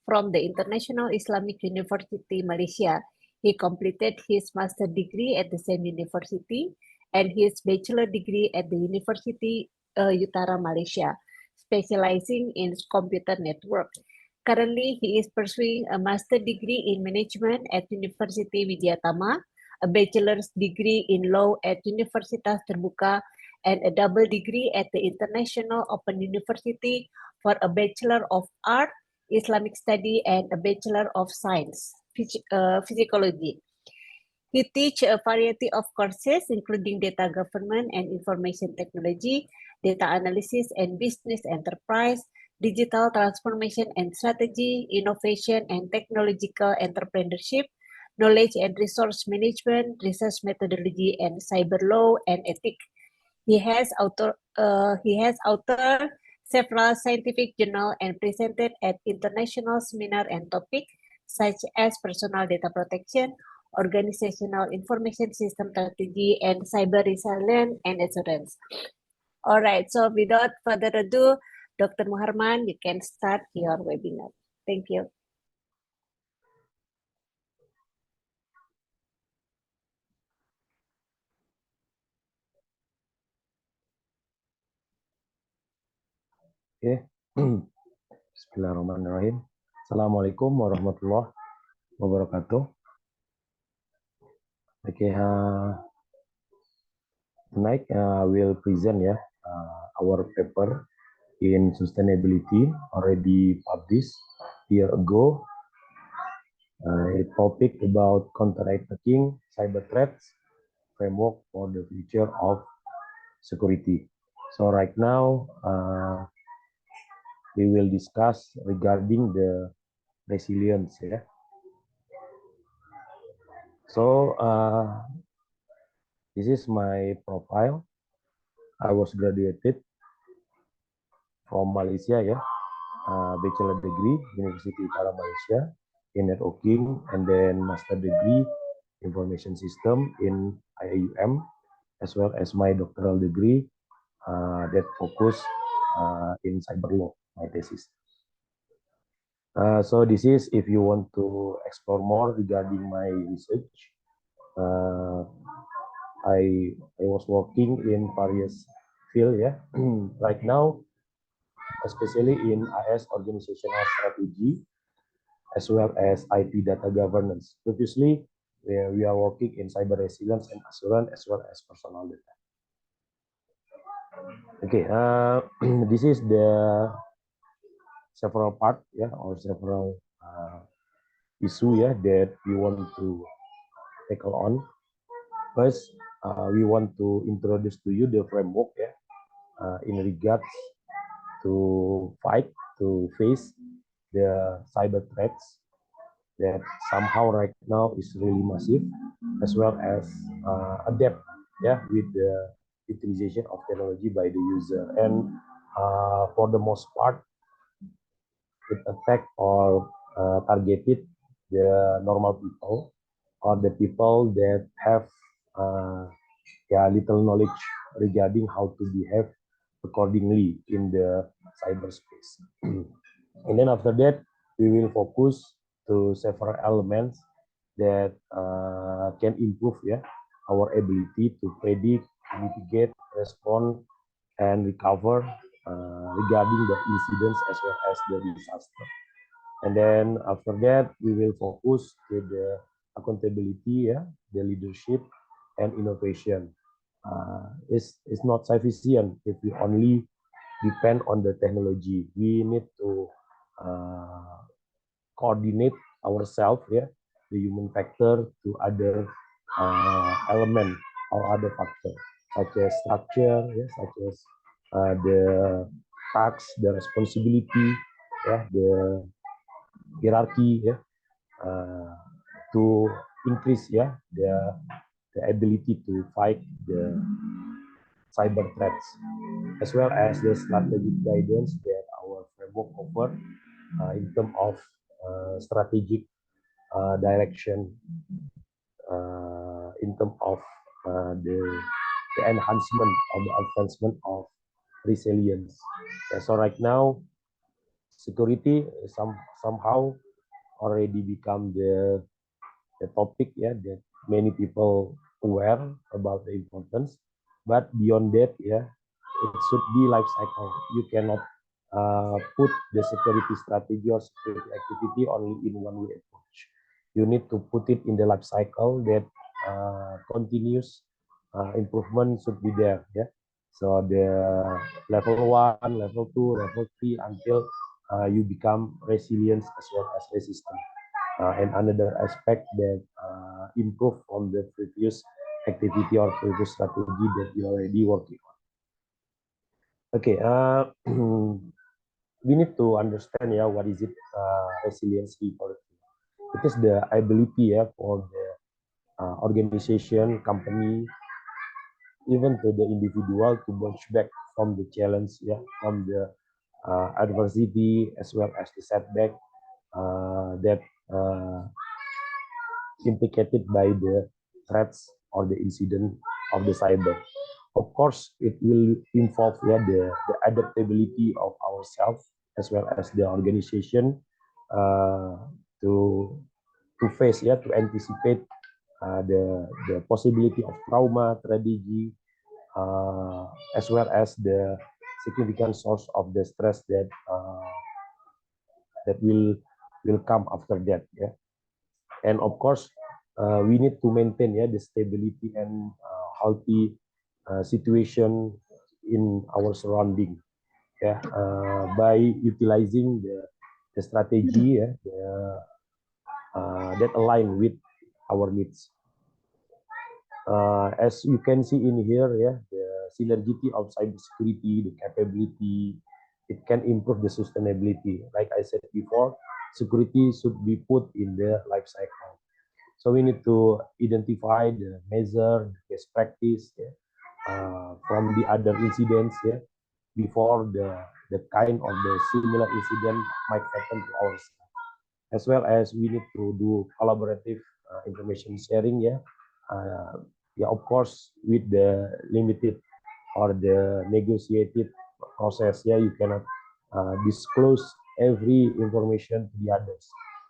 from the International Islamic University, Malaysia. He completed his master's degree at the same university and his bachelor degree at the University Utara, Malaysia, specializing in computer network. Currently, he is pursuing a master's degree in management at University Widyatama, a bachelor's degree in law at Universitas Terbuka, and a double degree at the International Open University for a Bachelor of Art, Islamic Study, and a Bachelor of Science, Physiology. He teaches a variety of courses, including data government and information technology, data analysis and business enterprise, digital transformation and strategy, innovation and technological entrepreneurship, knowledge and resource management, research methodology, and cyber law and ethics. He has authored several scientific journals and presented at international seminars and topics such as personal data protection, organizational information system strategy, and cyber resilience and assurance. All right, so without further ado, Dr. Muharman, you can start your webinar. Thank you. Okay. Bismillahirrahmanirrahim. Assalamualaikum warahmatullahi wabarakatuh. Okay. Tonight we'll present our paper in sustainability already published a year ago. A topic about counterattacking cyber threats framework for the future of security. So right now we will discuss regarding the resilience. So this is my profile. I was graduated from Malaysia, bachelor degree University Utara Malaysia in networking, and then master degree information system in IAUM, as well as my doctoral degree that focus in cyber law, my thesis. So this is, if you want to explore more regarding my research, I was working in various field, right now, especially in IS organizational strategy, as well as IT data governance. Previously, we are working in cyber resilience and assurance, as well as personal data. Okay, this is the several part, or several issue, that we want to tackle on. First, we want to introduce to you the framework, in regards to face the cyber threats that somehow right now is really massive, as well as adapt, with the utilization of technology by the user. And for the most part, it attack or targeted the normal people, or the people that have little knowledge regarding how to behave accordingly in the cyberspace. And then after that, we will focus to several elements that can improve our ability to predict, mitigate, respond, and recover regarding the incidents as well as the disaster. And then after that, we will focus to the accountability, the leadership, and innovation. It's not sufficient if we only depend on the technology. We need to coordinate ourselves, the human factor to other element or other factor, such as structure, such as the task, the responsibility, the hierarchy, to increase the ability to fight the cyber threats, as well as the strategic guidance that our framework offer in terms of strategic direction, in terms of the enhancement or the advancement of resilience. So right now, security somehow already become the topic, that many people aware about the importance. But beyond that, it should be life cycle. You cannot put the security strategy or security activity only in one way approach. You need to put it in the life cycle that continuous improvement should be there. So the level 1, level 2, level 3 until you become resilient as well as resistant. And another aspect that improve from the previous activity or previous strategy that you already working on. Okay, we need to understand what is it resiliency for. It is the ability for the organization, company, even to the individual to bounce back from the challenge, from the adversity as well as the setback that implicated by the threats or the incident of the cyber. Of course, it will involve the adaptability of ourselves as well as the organization to face, to anticipate the possibility of trauma, tragedy, as well as the significant source of the stress that that will come after that. And of course, we need to maintain the stability and healthy situation in our surrounding, by utilizing the strategy that align with our needs. As you can see in here, the synergy of cybersecurity, the capability, it can improve the sustainability. Like I said before, security should be put in the life cycle. So we need to identify the measure, the best practice from the other incidents before the kind of the similar incident might happen to ourselves. As well as we need to do collaborative information sharing, of course, with the limited or the negotiated process, you cannot disclose every information to the others.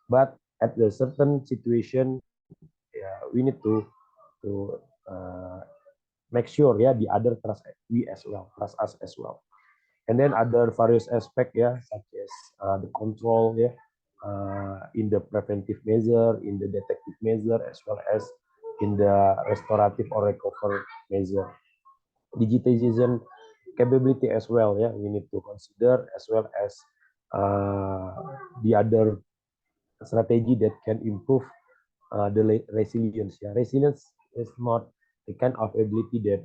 But at a certain situation, we need to make sure the other trust we as well, trust us as well. And then other various aspects, such as the control, in the preventive measure, in the detective measure, as well as in the restorative or recovery measure. Digitization capability as well, we need to consider, as well as the other strategy that can improve the resilience. Resilience is not the kind of ability that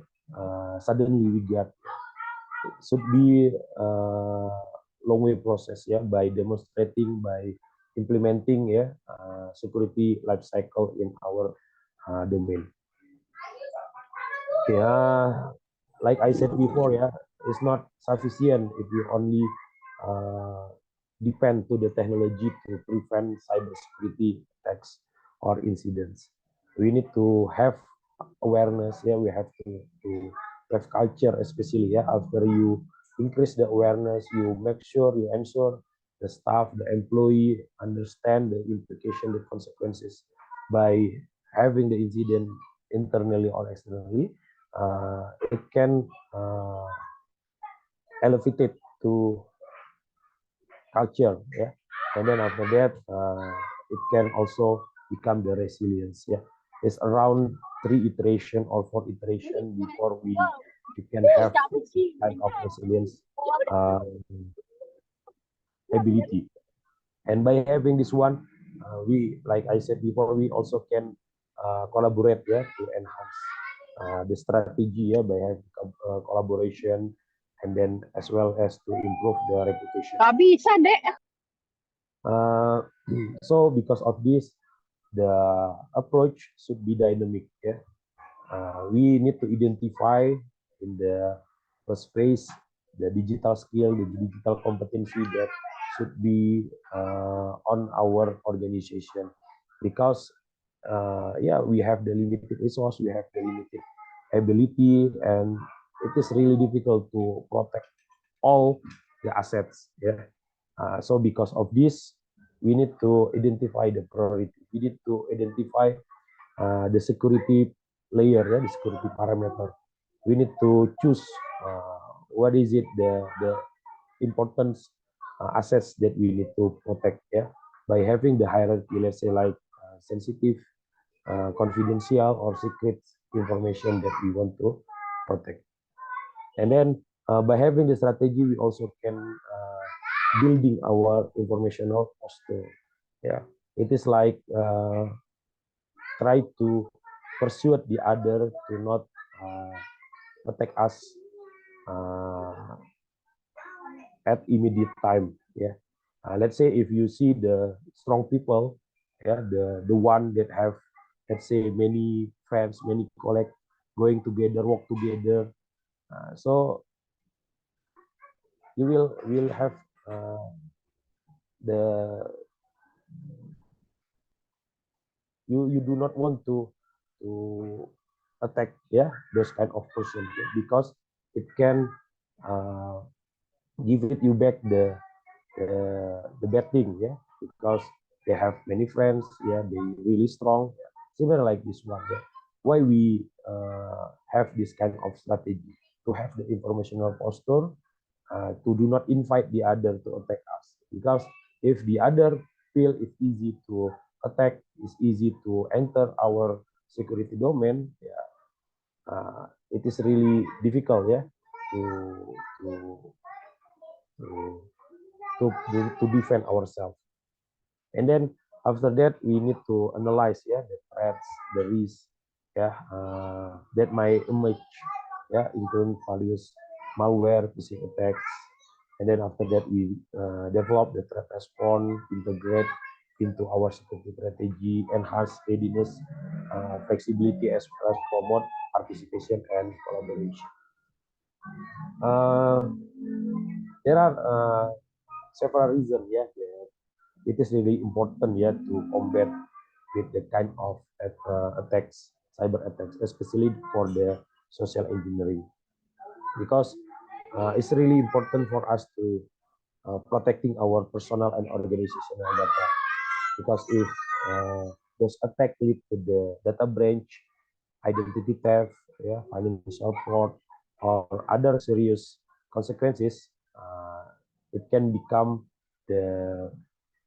suddenly we get. It should be long way process, by demonstrating, by implementing security life cycle in our domain. Okay, like I said before, it's not sufficient if you only depend to the technology to prevent cybersecurity attacks or incidents. We need to have awareness, we have to have culture, especially after you increase the awareness, you make sure, you ensure the staff, the employee understand the implication, the consequences by having the incident internally or externally. It can elevate it to culture, yeah, and then after that it can also become the resilience, yeah. It's around 3 iteration or 4 iteration before we can have kind of resilience ability. And by having this one, we, like I said before, we also can collaborate, yeah, to enhance the strategy, yeah, by having collaboration, and then as well as to improve the reputation. So because of this, the approach should be dynamic, yeah. We need to identify in the first phase the digital skill, the digital competency that should be on our organization, because yeah, we have the limited resource, we have the limited ability, and it is really difficult to protect all the assets, yeah. So because of this, we need to identify the priority. We need to identify the security layer, yeah, the security parameter. We need to choose what is it the importance assets that we need to protect, yeah, by having the hierarchy, let's say like sensitive, confidential or secret information that we want to protect. And then by having the strategy, we also can building our informational posture, yeah. It is like try to persuade the other to not attack us at immediate time, yeah. Let's say if you see the strong people, yeah, the one that have, let's say, many friends, many colleagues going together, work together, so you will have the you do not want to attack, yeah, those kind of person, yeah, because it can give it you back the bad thing, yeah, because they have many friends, yeah, they really strong, yeah. Similar like this one, yeah. Why we have this kind of strategy to have the informational posture, to do not invite the other to attack us, because if the other feel it's easy to attack, it's easy to enter our security domain, yeah, it is really difficult, yeah, to to to defend ourselves. And then after that, we need to analyze, yeah, the threats, the risks, yeah, that might emerge, yeah, including values, malware, phishing attacks. And then after that, we develop the threat response, integrate into our security strategy, enhance readiness, flexibility, as well as promote participation and collaboration. There are several reasons, yeah, that it is really important, yeah, to combat with the kind of attacks, cyber attacks, especially for the social engineering, because it's really important for us to protecting our personal and organizational data, because if those attacks lead to the data breach, identity theft, yeah, financial fraud, or other serious consequences, it can become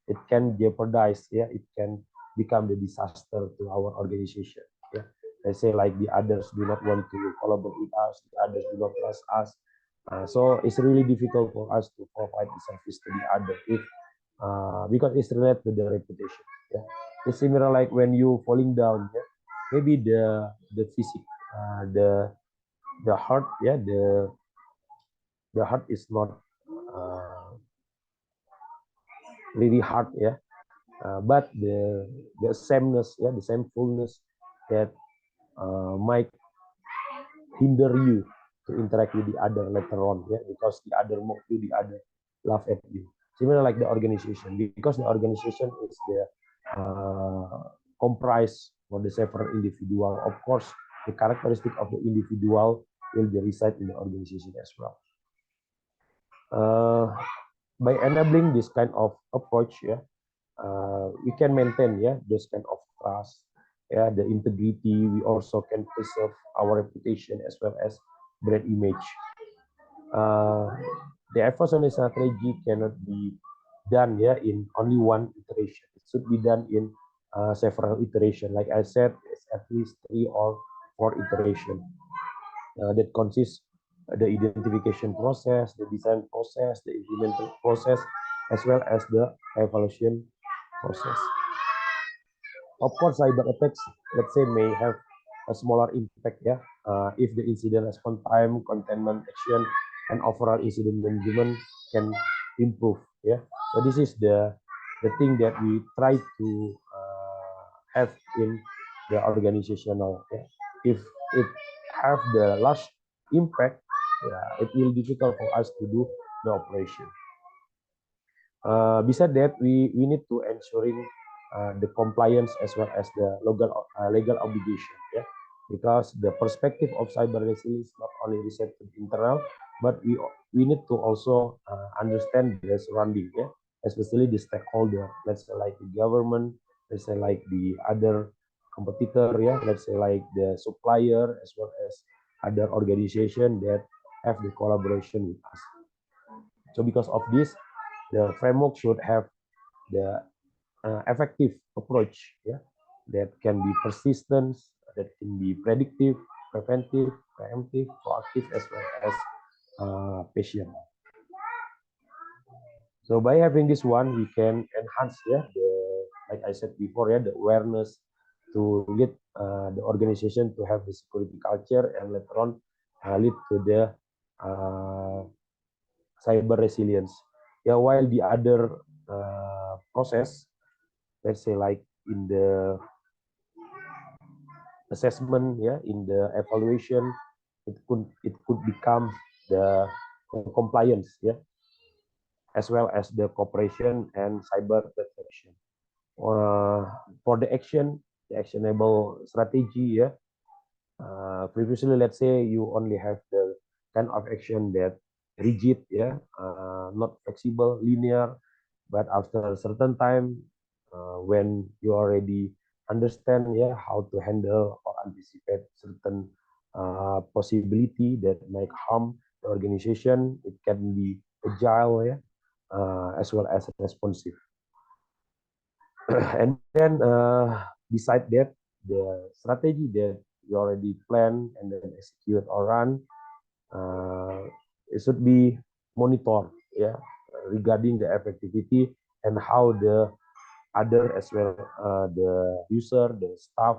it can jeopardize, yeah, it can become the disaster to our organization, yeah. Let's say like the others do not want to collaborate with us, the others do not trust us, so it's really difficult for us to provide the service to the other if because it's related to the reputation, yeah. It's similar like when you falling down, yeah, maybe the physique, the heart, yeah, the heart is not really hard, yeah, but the sameness, yeah, the same fullness that might hinder you to interact with the other later on, yeah, because the other mock you, the other laugh at you. Similar like the organization, because the organization is the comprise for the several individual. Of course, the characteristic of the individual will be reside in the organization as well. by enabling this kind of approach, we can maintain this kind of trust, the integrity. We also can preserve our reputation as well as brand image. The efforts on the strategy cannot be done in only one iteration. It should be done in several iterations. Like I said, it's at least 3 or 4 iterations that consists the identification process, the design process, the implementation process, as well as the evaluation process. Of course, cyber attacks, let's say, may have a smaller impact, if the incident response time, containment action, and overall incident management can improve, So this is the thing that we try to have in the organizational. If it have the large impact, it will be difficult for us to do the operation. Besides that, we need to ensuring the compliance as well as the legal obligation, because the perspective of cyber resilience is not only reset to internal, but we need to also understand the surrounding, especially the stakeholder, let's say like the government, let's say like the other competitor, let's say like the supplier, as well as other organization that have the collaboration with us. So because of this, the framework should have the effective approach, that can be persistent, that can be predictive, preventive, preemptive, proactive, as well as patient. So by having this one, we can enhance, like I said before, the awareness to lead the organization to have the security culture, and later on lead to the cyber resilience. While the other process, let's say like in the assessment, in the evaluation, it could become the compliance, as well as the cooperation and cyber protection. For the actionable strategy, previously, let's say you only have the kind of action that rigid, not flexible, linear, but after a certain time, when you already understand, how to handle or anticipate certain possibility that might harm the organization, it can be agile, as well as responsive. And then beside that, the strategy that you already plan and then execute or run, it should be monitored, regarding the effectivity and how the other as well, the user, the staff,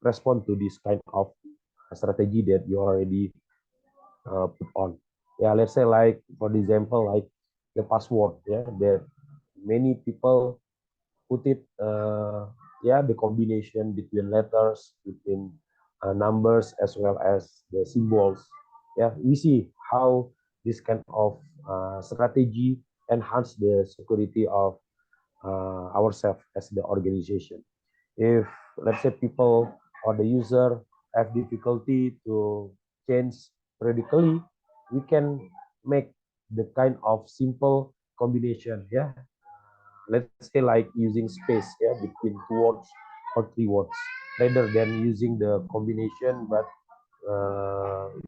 respond to this kind of strategy that you already put on. Let's say like, for example, like the password, that many people put it, the combination between letters, between numbers, as well as the symbols. We see how this kind of strategy enhance the security of ourselves as the organization. If, let's say, people or the user have difficulty to change periodically, we can make the kind of simple combination, let's say like using space, between 2 words or 3 words, rather than using the combination but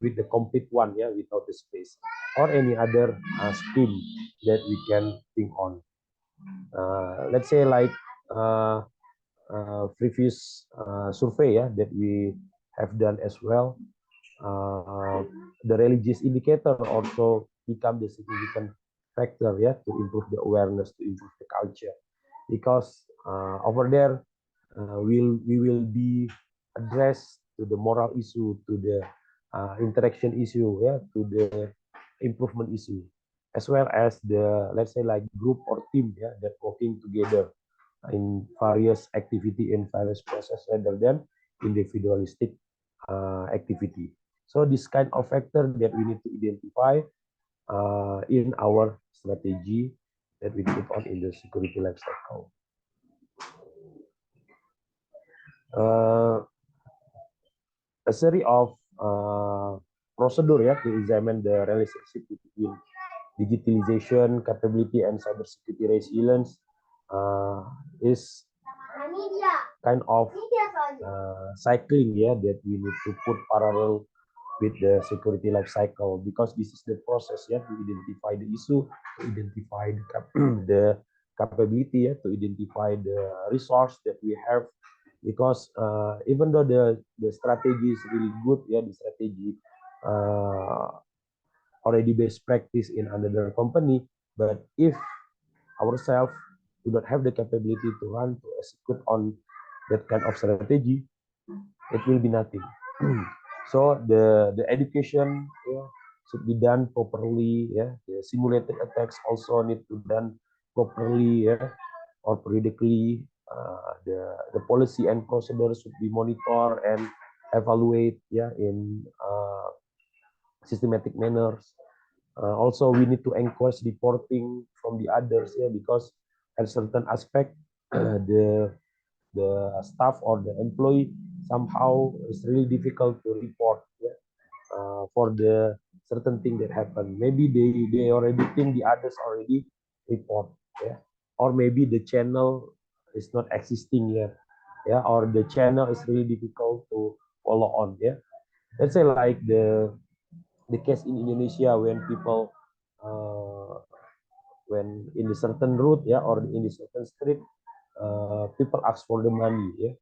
with the complete one, without the space, or any other scheme that we can think on. Let's say like previous survey, that we have done as well, the religious indicator also become the significant factor, to improve the awareness, to improve the culture, because over there we will be addressed to the moral issue, to the interaction issue, to the improvement issue, as well as the, let's say like group or team, that working together in various activity, in various process, rather than individualistic activity. So this kind of factor that we need to identify in our strategy that we put on in the security life cycle. A series of procedure, to examine the relationship between digitalization capability and cybersecurity resilience is kind of cycling, yeah, that we need to put parallel with the security life cycle, because this is the process, yeah, to identify the issue, to identify the capability, yeah, to identify the resource that we have, because even though the strategy is really good, yeah, the strategy already best practice in another company, but if ourselves do not have the capability to run, to execute on that kind of strategy, it will be nothing. So the education, yeah, should be done properly. Yeah, the simulated attacks also need to done properly. Yeah, or periodically. The policy and procedures should be monitored and evaluate. Yeah, in systematic manners. Also, we need to encourage reporting from the others. Yeah, because at certain aspect, the staff or the employee somehow it's really difficult to report, yeah, for the certain thing that happened. Maybe they already think the others already report, yeah, or maybe the channel is not existing yet, yeah, or the channel is really difficult to follow on, yeah. Let's say like the case in Indonesia when people when in a certain route, yeah, or in a certain street, people ask for the money, yeah,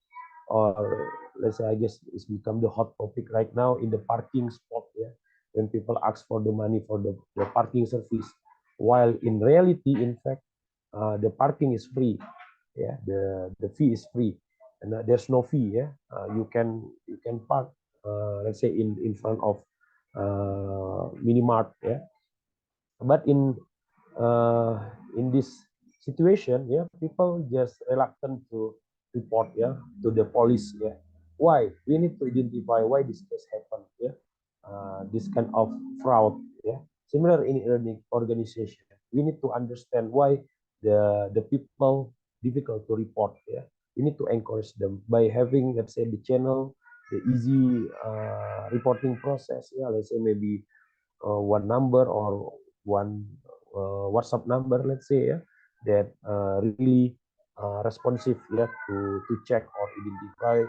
or let's say, I guess it's become the hot topic right now in the parking spot, yeah, when people ask for the money for the parking service, while in reality, in fact, the parking is free, yeah, the fee is free, and there's no fee, yeah. You can park, let's say in front of minimart, yeah, but uh, in this situation, yeah, people just reluctant to report, yeah, to the police, yeah. Why? We need to identify why this case happened, yeah. This kind of fraud, yeah. Similar in any organization, we need to understand why the people difficult to report, yeah. We need to encourage them by having, let's say, the channel, the easy reporting process, yeah. Let's say maybe one number or one WhatsApp number, let's say, yeah, that really responsive, yeah, to check or identify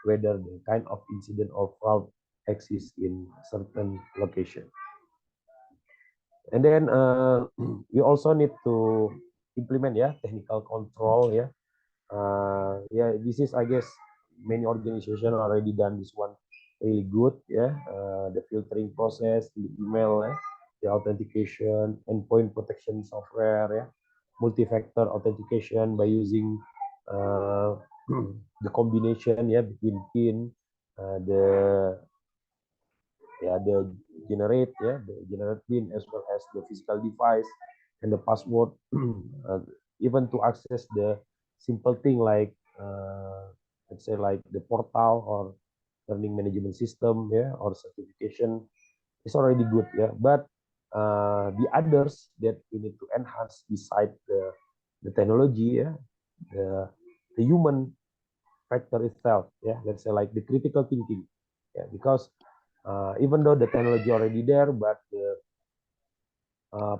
whether the kind of incident or fraud exists in certain location. And then we also need to implement, yeah, technical control, yeah. Yeah, this is, I guess, many organizations already done this one really good, yeah. The filtering process, the email, yeah, the authentication, endpoint protection software, yeah, multi-factor authentication by using the combination, yeah, between PIN, the generate PIN, as well as the physical device and the password, even to access the simple thing like let's say like the portal or learning management system, yeah, or certification is already good, yeah. But the others that we need to enhance beside the technology, yeah, the human factor itself, yeah. Let's say like the critical thinking, yeah, because even though the technology already there, but the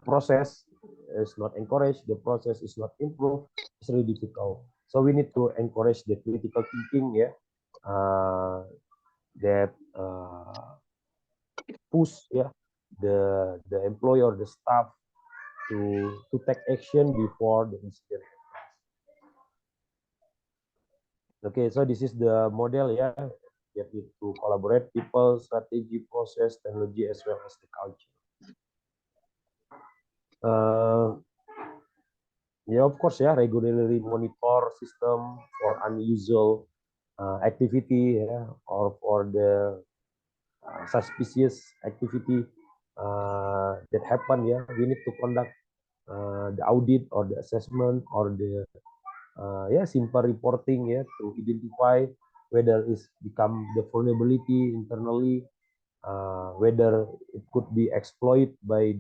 process is not encouraged, the process is not improved, it's really difficult. So we need to encourage the critical thinking, yeah, that push, yeah, the employee or the staff to take action before the incident. Okay, so this is the model, yeah. You need to collaborate people, strategy, process, technology, as well as the culture. Yeah, of course, yeah, regularly monitor system for unusual activity, yeah, or for the suspicious activity that happen. Yeah, we need to conduct the audit or the assessment or the yeah, simple reporting, yeah, to identify whether it's become the vulnerability internally, whether it could be exploited by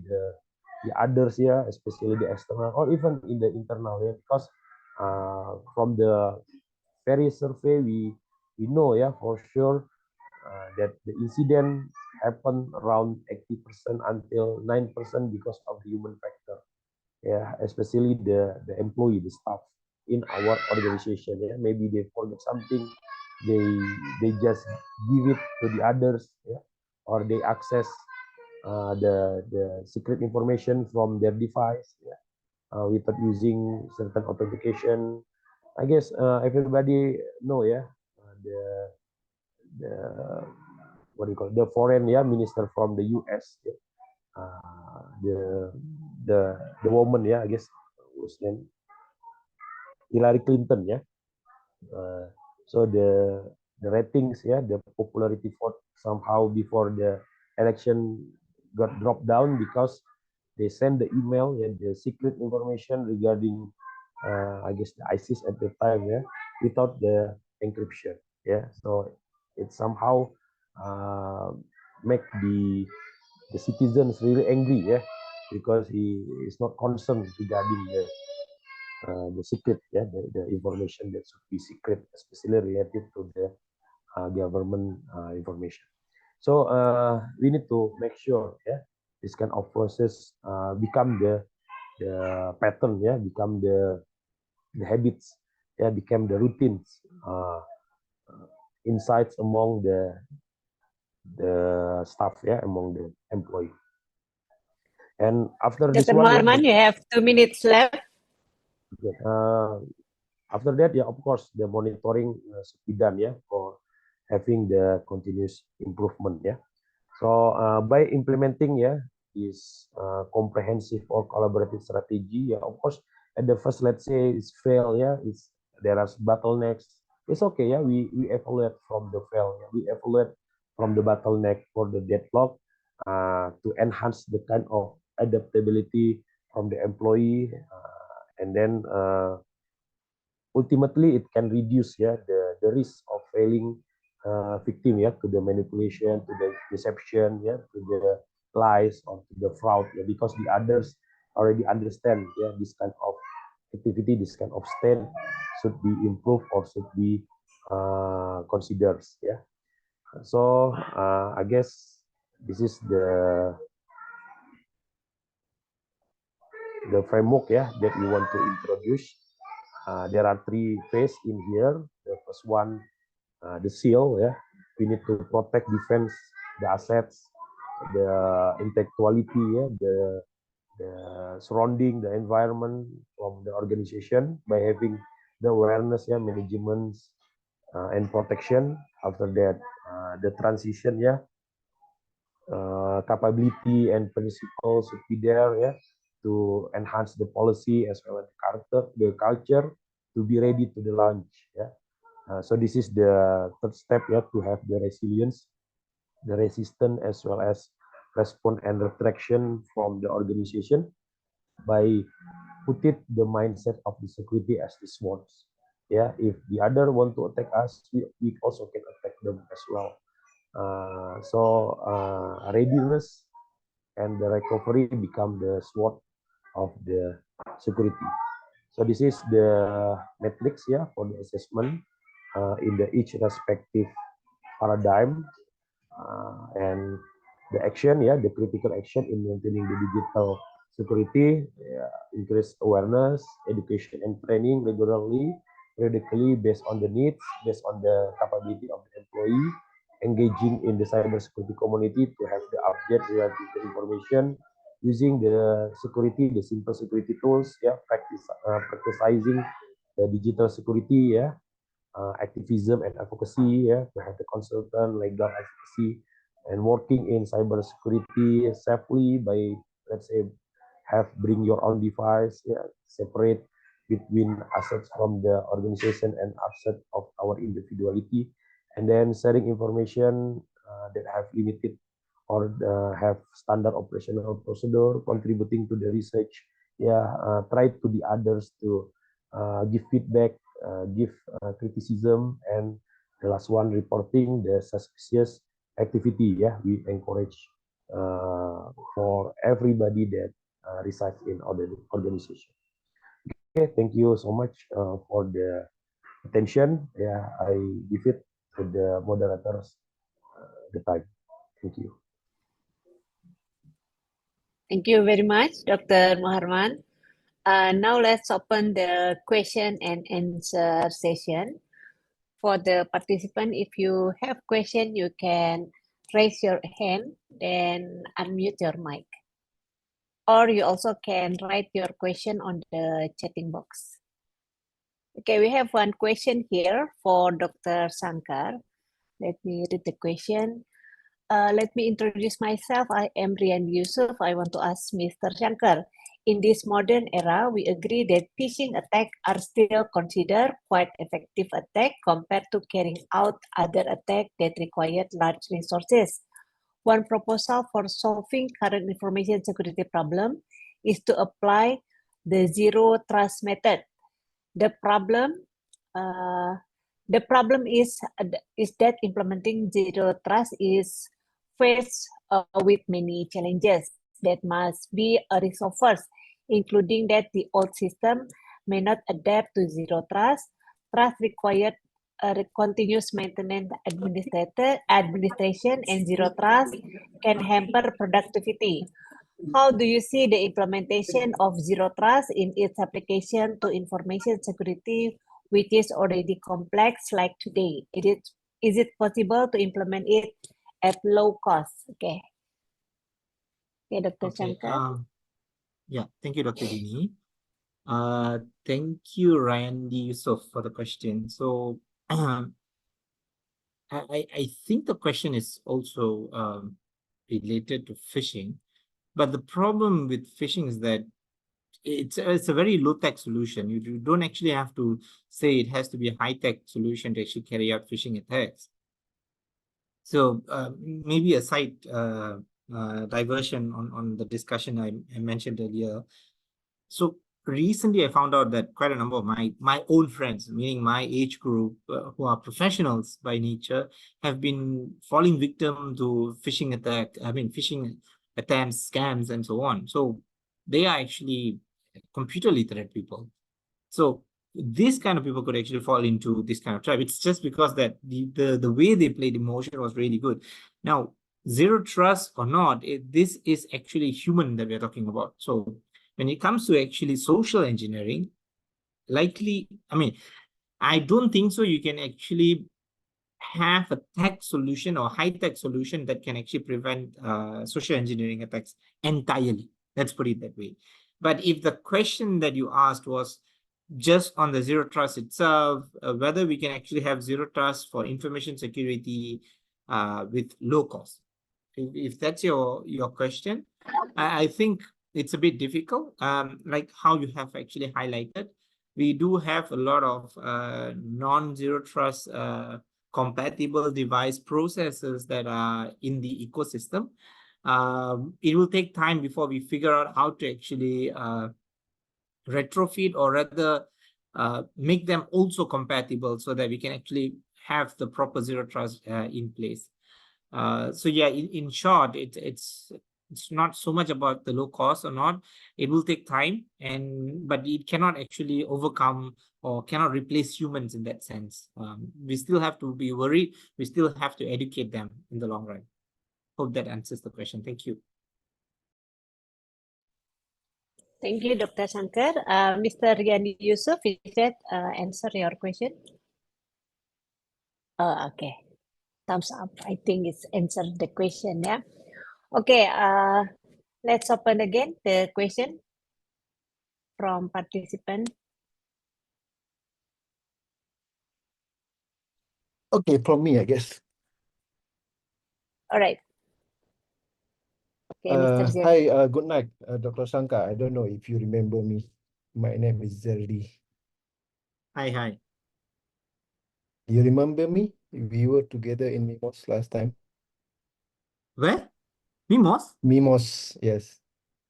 the others, yeah, especially the external or even in the internal, yeah, because from the various survey we know, yeah, for sure that the incident happen around 80% until 9% because of the human factor. Yeah, especially the employee, the staff in our organization. Yeah, maybe they forget something, they just give it to the others. Yeah, or they access the secret information from their device. Yeah, without using certain authentication. I guess everybody know. Yeah, the what do you call it? The foreign minister from the US. Yeah? The woman, I guess whose name Hillary Clinton. So the ratings, the popularity vote somehow before the election got dropped down because they sent the email and the secret information regarding I guess the ISIS at the time, without the encryption. So it somehow make the citizens really angry, because he is not concerned regarding the secret, the information that should be secret, especially related to the government information. So we need to make sure, this kind of process become the pattern, become the habits, become the routines, insights among the staff, among the employee. And after this Dr. one, Muhammad, you have 2 minutes left. After that, of course, the monitoring should be done, for having the continuous improvement, So by implementing, this comprehensive or collaborative strategy, of course, at the first, let's say it's fail, there are bottlenecks. It's okay, we evaluate from the fail, we evaluate from the bottleneck for the deadlock to enhance the kind of adaptability from the employee, and then ultimately it can reduce the risk of failing victim to the manipulation, to the deception, to the lies or to the fraud, because the others already understand this kind of activity, this kind of stand should be improved or should be considered. So I guess this is the framework that we want to introduce. There are 3 phases in here. The first one, the seal, we need to protect, defense the assets, the intellectuality, the surrounding, the environment from the organization by having the awareness, management, and protection. After that, the transition, capability and principles should be there, to enhance the policy as well as the culture to be ready to the launch. So this is the third step, to have the resilience, the resistance, as well as response and retraction from the organization by putting the mindset of the security as the swords. If the other want to attack us, we also can attack them as well. So readiness and the recovery become the sword of the security. So this is the metrics, for the assessment in the each respective paradigm, and the action, the critical action in maintaining the digital security, increase awareness, education and training regularly, periodically, based on the needs, based on the capability of the employee, engaging in the cybersecurity community to have the update related to information, using the security, the simple security tools, practicing the digital security, activism and advocacy, to have the consultant, legal advocacy, and working in cybersecurity safely by, let's say, bring your own device, separate between assets from the organization and asset of our individuality, and then sharing information that have limited or have standard operational procedure, contributing to the research, try to the others to give feedback, give criticism, and the last one, reporting the suspicious activity. We encourage for everybody that resides in our organization. Okay, thank you so much for the attention. I give it to the moderators the time. Thank you. Thank you very much, Dr. Muharman. Now let's open the question and answer session. For the participant, if you have question, you can raise your hand, then unmute your mic. Or you also can write your question on the chatting box. Okay, we have one question here for Dr. Shankar. Let me read the question. Let me introduce myself. I am Rian Yusuf. I want to ask Mr. Shankar. In this modern era, we agree that phishing attacks are still considered quite effective attack compared to carrying out other attacks that required large resources. One proposal for solving current information security problem is to apply the zero trust method. The uh, problem is that implementing zero trust is faced with many challenges that must be resolved first, including that the old system may not adapt to zero trust. Trust required continuous maintenance administration, and zero trust can hamper productivity. How do you see the implementation of zero trust in its application to information security, which is already complex like today? Is it possible to implement it at low cost? Okay. Okay, Dr. Okay. Shankar. Yeah, thank you, Dr. Dini. Thank you, Ryan D. Yusuf, for the question. So, I think the question is also related to phishing, but the problem with phishing is that it's a very low-tech solution. You don't actually have to say it has to be a high-tech solution to actually carry out phishing attacks. So maybe a side diversion on the discussion I mentioned earlier. So recently I found out that quite a number of my own friends, meaning my age group, who are professionals by nature, have been falling victim to phishing attempts, scams, and so on. So they are actually computer literate people. So these kind of people could actually fall into this kind of trap. It's just because that the way they played emotion was really good. Now, zero trust or not, this is actually human that we're talking about. So when it comes to actually social engineering, likely, I don't think so. You can actually have a tech solution or high-tech solution that can actually prevent social engineering attacks entirely. Let's put it that way. But if the question that you asked was just on the zero trust itself, whether we can actually have zero trust for information security with low cost, if that's your question, I think it's a bit difficult. Like how you have actually highlighted, we do have a lot of non-zero trust compatible device processors that are in the ecosystem. It will take time before we figure out how to actually retrofit, or rather make them also compatible so that we can actually have the proper zero trust in place. So yeah, in short, it's not so much about the low cost or not. It will take time, but it cannot actually overcome or cannot replace humans in that sense. We still have to be worried. We still have to educate them in the long run. Hope that answers the question. Thank you. Thank you, Dr. Shankar. Mr. Rian Yusuf, is that answer your question? Okay. Thumbs up. I think it's answered the question, yeah. Okay, let's open again the question from participant. Okay, from me, I guess. All right. Okay, Mr. Zen. Hi, good night, Dr. Shankar. I don't know if you remember me. My name is Zerdi. Hi. You remember me? We were together in Mimos last time. Where? Mimos? Mimos, yes.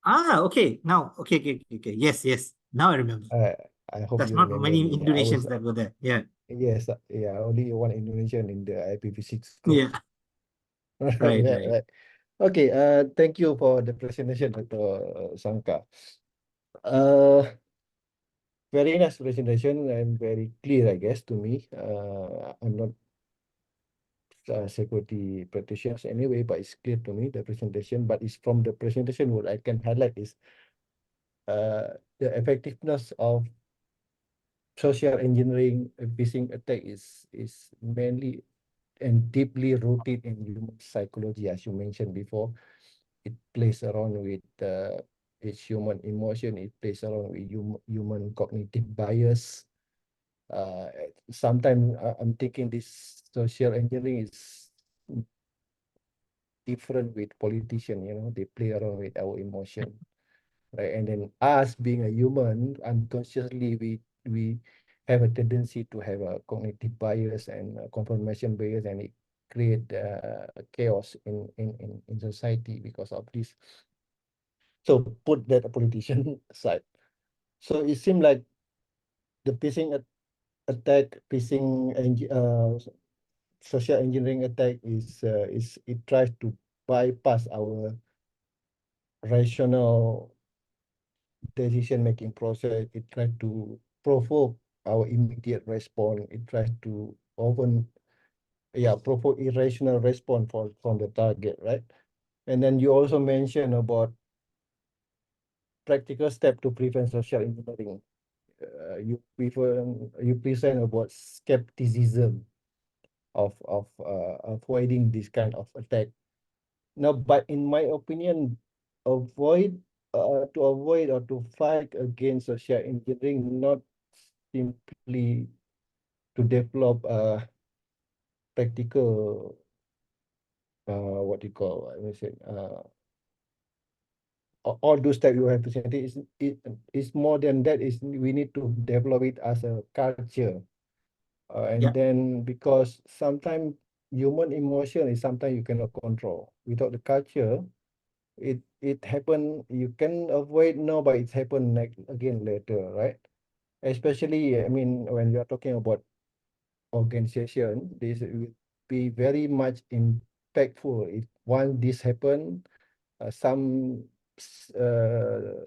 Okay. Now, okay. Yes. Now I remember. I hope There's you not remember many me. Indonesians that were there. Yeah. Yes, yeah, only one Indonesian in the IPv6 group. Yeah. Right. Right. Okay, thank you for the presentation, Dr. Shankar. Very nice presentation and very clear, I guess, to me. I'm not security practitioners anyway, but it's clear to me, the presentation. But it's from the presentation what I can highlight is the effectiveness of social engineering phishing attack is mainly and deeply rooted in human psychology, as you mentioned before. It plays around with its human emotion. It plays around with human cognitive bias. Sometimes I'm thinking this social engineering is different with politicians. They play around with our emotion, right? And then us being a human, unconsciously we have a tendency to have a cognitive bias and confirmation bias, and it create chaos in society because of this. So put that politician aside. So it seemed like the phishing attack, social engineering attack is it tries to bypass our rational decision-making process. It tries to provoke our immediate response. It tries to often, provoke irrational response from the target, right? And then you also mentioned about practical step to prevent social engineering. You present about skepticism of avoiding this kind of attack. Now, but in my opinion, avoid to avoid or to fight against social engineering, not simply to develop practical what do you call, I would say, all those that you have presented is more than that. Is we need to develop it as a culture, and then because sometimes human emotion is sometimes you cannot control. Without the culture, it happen. You can avoid now, but it's happen again later, right? Especially, I mean, when you are talking about organization, this will be very much impactful. If once this happen, some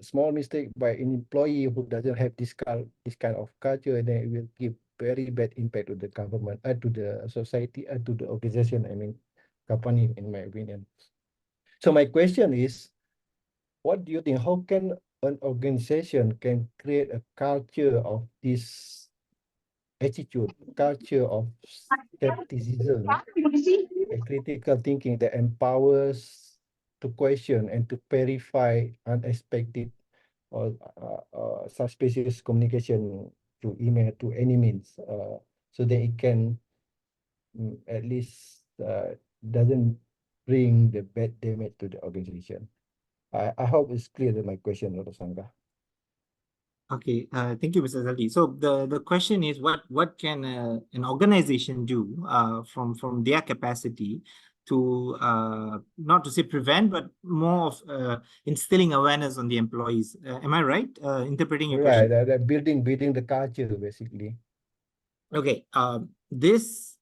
small mistake by an employee who doesn't have this kind of culture, then it will give very bad impact to the government, to the society, to the organization. I mean, company, in my opinion. So my question is, what do you think? How can an organization can create a culture of this attitude, culture of skepticism, a critical thinking that empowers to question and to verify unexpected or suspicious communication through email, to any means, so that it can at least doesn't bring the bad damage to the organization. I hope it's clear that my question, Dr. Sangha. Okay, thank you, Mr. Zaldi. So the question is, what can an organization do from their capacity to not to say prevent, but more of instilling awareness on the employees? Am I right? Interpreting your question? Right, building the culture, basically. Okay, this,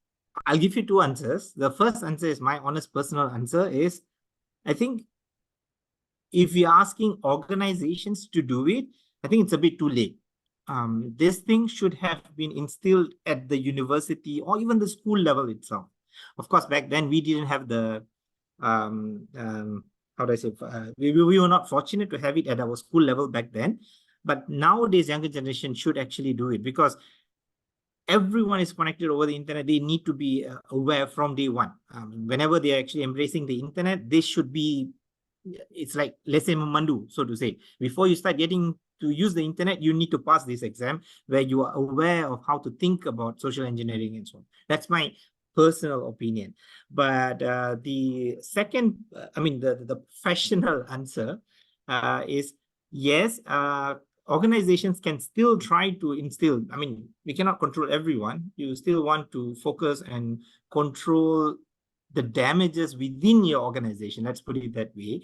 I'll give you two answers. The first answer is my honest personal answer is, I think if you're asking organizations to do it, I think it's a bit too late. This thing should have been instilled at the university or even the school level itself. Of course, back then we didn't have the, how do I say, we were not fortunate to have it at our school level back then. But nowadays, younger generation should actually do it, because everyone is connected over the internet. They need to be aware from day one. Whenever they are actually embracing the internet, they should be, it's like, let's say, memandu, so to say. Before you start getting to use the internet, you need to pass this exam where you are aware of how to think about social engineering and so on. That's my personal opinion. But the second, the professional answer is yes, organizations can still try to instill. I mean, we cannot control everyone. You still want to focus and control the damages within your organization. Let's put it that way.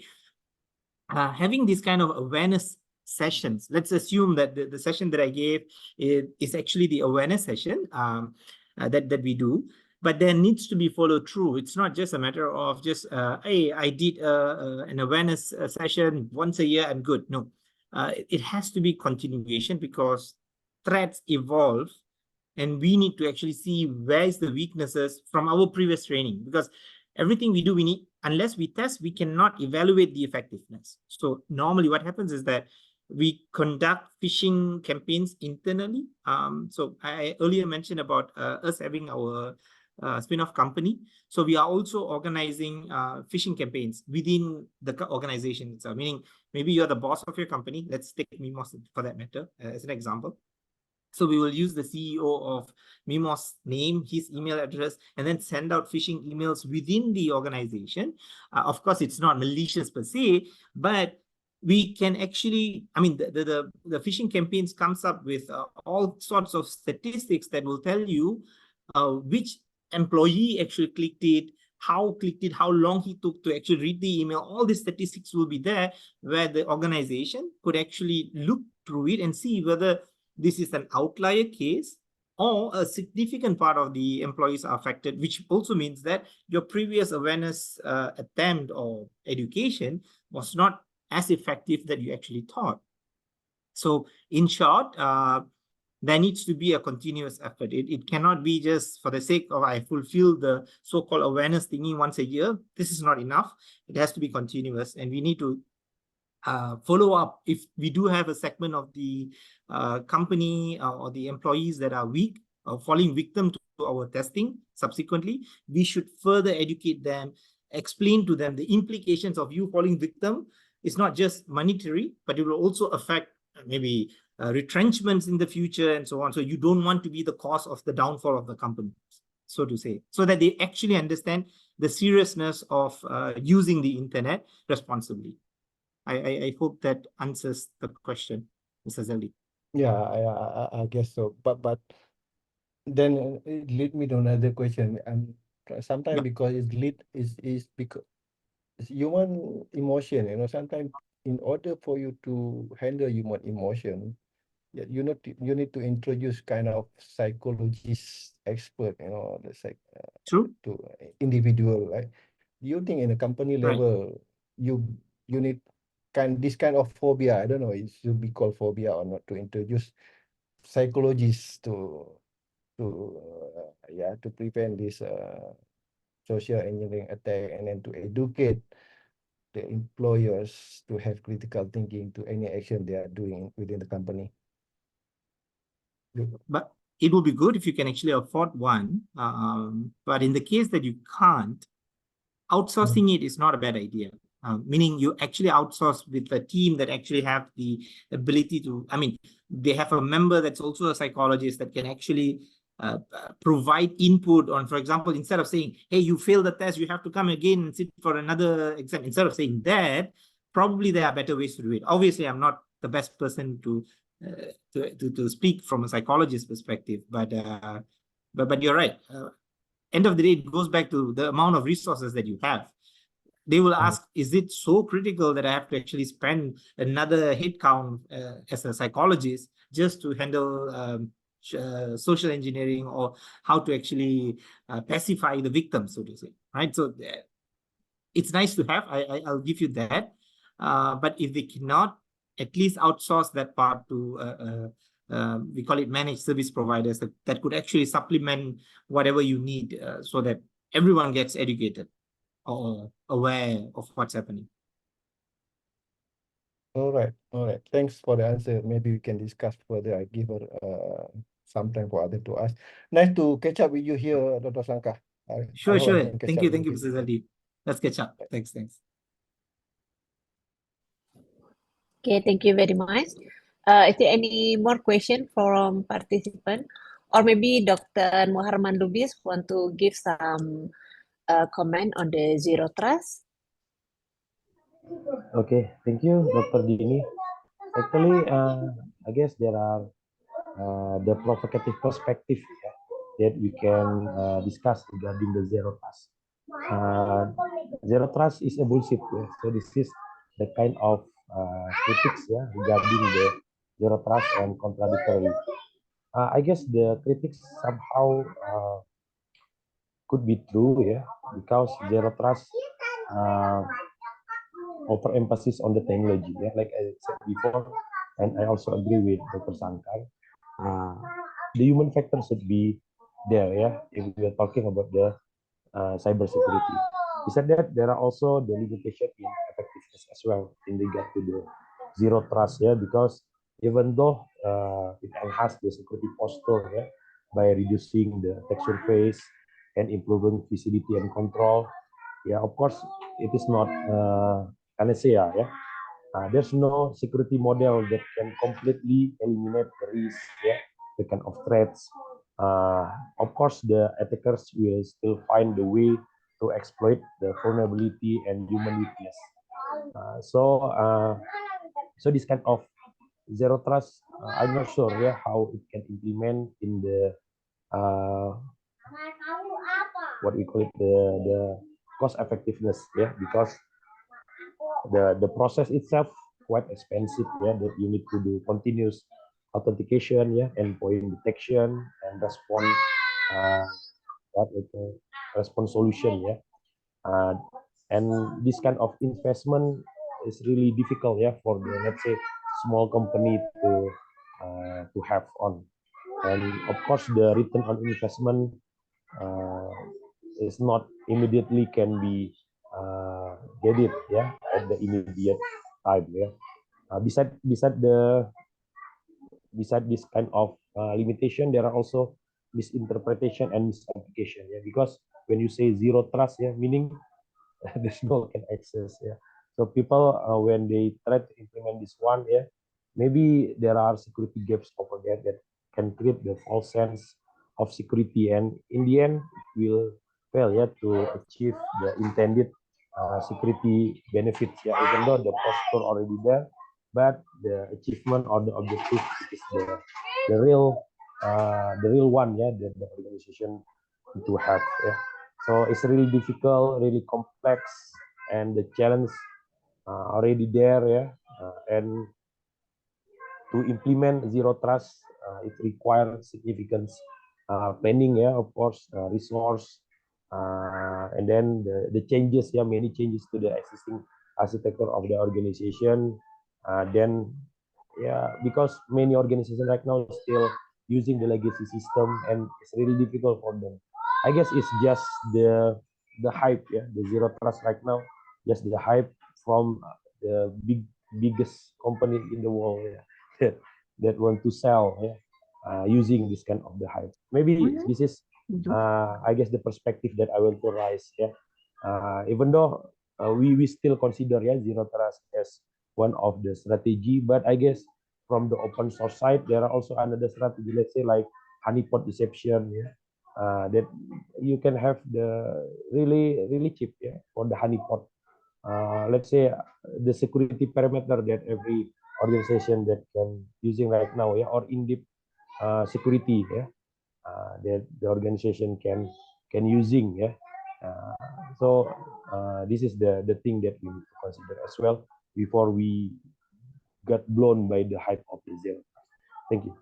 Having these kind of awareness sessions, let's assume that the session that I gave is actually the awareness session that we do, but there needs to be follow through. It's not just a matter of just, hey, I did an awareness session once a year, I'm good. No, it has to be continuation, because threats evolve and we need to actually see where is the weaknesses from our previous training, because everything we do, we need, unless we test, we cannot evaluate the effectiveness. So normally what happens is that we conduct phishing campaigns internally. So I earlier mentioned about us having our spin-off company. So we are also organizing phishing campaigns within the organization itself, meaning maybe you're the boss of your company. Let's take Mimos for that matter as an example. So we will use the CEO of Mimos' name, his email address, and then send out phishing emails within the organization. Of course, it's not malicious per se, but we can actually, I mean, the phishing campaigns comes up with all sorts of statistics that will tell you which employee actually clicked it, how long he took to actually read the email. All these statistics will be there where the organization could actually look through it and see whether this is an outlier case or a significant part of the employees are affected, which also means that your previous awareness attempt or education was not as effective that you actually thought. So in short, there needs to be a continuous effort. It cannot be just for the sake of I fulfill the so-called awareness thingy once a year. This is not enough. It has to be continuous, and we need to follow up. If we do have a segment of the company or the employees that are weak or falling victim to our testing subsequently, we should further educate them, explain to them the implications of you falling victim. It's not just monetary, but it will also affect maybe retrenchments in the future and so on. So you don't want to be the cause of the downfall of the company, so to say, so that they actually understand the seriousness of using the internet responsibly. I hope that answers the question, Mr. Zeldi. Yeah, I guess so. But then it lead me to another question. And sometimes because it's lead is because it's human emotion, sometimes in order for you to handle human emotion, you need to introduce kind of psychologist expert, True. to individual, right? Do you think in a company level, you need this kind of phobia, I don't know, it should be called phobia or not, to introduce psychologists to prevent this social engineering attack, and then to educate the employers to have critical thinking to any action they are doing within the company? But it would be good if you can actually afford one. But in the case that you can't, outsourcing it is not a bad idea. Meaning you actually outsource with a team that actually have the ability to, I mean, they have a member that's also a psychologist that can actually provide input on, for example, instead of saying, hey, you failed the test, you have to come again and sit for another exam. Instead of saying that, probably there are better ways to do it. Obviously, I'm not the best person to speak from a psychologist perspective, but you're right. End of the day, it goes back to the amount of resources that you have. They will ask, is it so critical that I have to actually spend another headcount as a psychologist just to handle social engineering, or how to actually pacify the victim, so to say, right? So it's nice to have, I'll give you that. But if they cannot, at least outsource that part to we call it managed service providers that could actually supplement whatever you need, so that everyone gets educated or aware of what's happening. All right. Thanks for the answer. Maybe we can discuss further. I give some time for others to ask. Nice to catch up with you here, Dr. Shankar. Sure. Thank you, Mr. Zaldi. Let's catch up. Thanks. Okay, thank you very much. Is there any more question from participant? Or maybe Dr. Muharman Lubis want to give some comment on the zero trust? Okay, thank you, Dr. Dini. Actually, I guess there are the provocative perspective that we can discuss regarding the zero trust. Zero trust is a bullshit. So this is the kind of critics regarding the zero trust and contradictory. I guess the critics somehow could be true, because zero trust overemphasis on the technology, like I said before, and I also agree with Dr. Shankar. the human factor should be there, yeah, if we are talking about the cyber security. Besides that, there are also the limitation in effectiveness as well in regard to the zero trust, yeah, because even though it enhances the security posture, yeah, by reducing the attack surface and improving visibility and control, yeah, of course, it is not panacea, yeah. There's no security model that can completely eliminate the risk, yeah, the kind of threats. Of course, the attackers will still find the way to exploit the vulnerability and human weakness. So this kind of zero trust, I'm not sure, yeah, how it can implement in the what we call it, the cost effectiveness, yeah, because the process itself quite expensive, yeah, that you need to do continuous authentication, yeah, endpoint detection and response, what we call response solution, yeah, and this kind of investment is really difficult, yeah, for the, let's say, small company to have on, and of course the return on investment is not immediately can be get it, yeah, at the immediate time, yeah. Beside this kind of limitation, there are also misinterpretation and misapplication, yeah, because when you say zero trust, yeah, meaning there's no can access, yeah. So people when they try to implement this one, yeah, maybe there are security gaps over there that can create the false sense of security, and in the end will fail, yeah, to achieve the intended security benefits, yeah, even though the posture already there, but the achievement or the objective is the real one, yeah, that the organization to have, yeah. So it's really difficult, really complex, and the challenge already there, yeah. And to implement zero trust, it requires significant planning, yeah, of course, resource, and then the changes, yeah, many changes to the existing architecture of the organization. Then, yeah, because many organizations right now still using the legacy system, and it's really difficult for them. I guess it's just the hype, yeah, the zero trust right now, just the hype from the biggest company in the world, yeah, that want to sell, yeah, using this kind of the hype. Maybe this is, I guess, the perspective that I want to raise, yeah. Even though we still consider, yeah, zero trust as one of the strategy, but I guess from the open source side, there are also another strategy, let's say like honeypot deception, yeah, that you can have the really cheap, yeah, for the honeypot. Let's say the security parameter that every organization that can using right now, yeah, or in-depth security, yeah, that the organization can using, yeah. So this is the thing that we need to consider as well before we got blown by the hype of the zero. Thank you.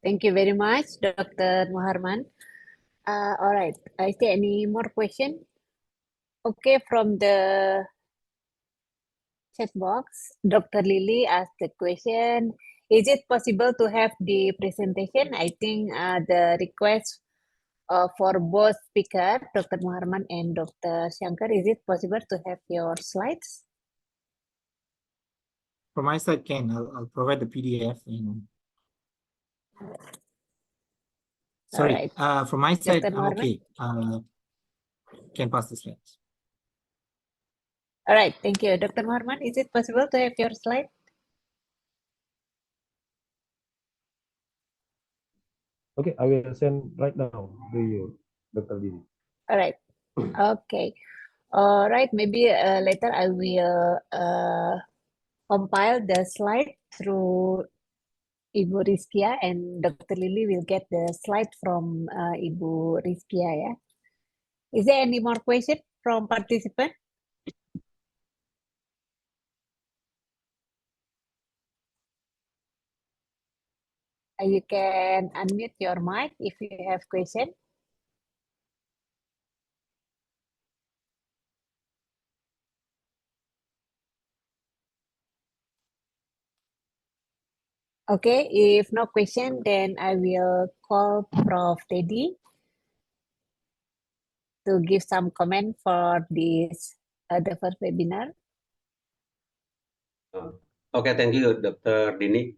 Thank you very much, Dr. Muharman. All right, is there any more question? Okay, from the chat box, Dr. Lily asked the question, is it possible to have the presentation? I think the request for both speaker, Dr. Muharman and Dr. Shankar, is it possible to have your slides? From my side, Ken, I'll provide the PDF. Sorry, right. from my side, Dr. I'm Muharman? okay. Can pass the slides. All right, thank you. Dr. Muharman, is it possible to have your slide? Okay, I will send right now to you, Dr. Dini. All right, okay. All right, maybe later I will compile the slide through Ibu Rizkia, and Dr. Lily will get the slide from Ibu Rizkia, yeah. Is there any more question from participant? You can unmute your mic if you have question. Okay, if no question, then I will call Prof. Teddy to give some comment for this the first webinar. Okay, thank you, Dr. Dini.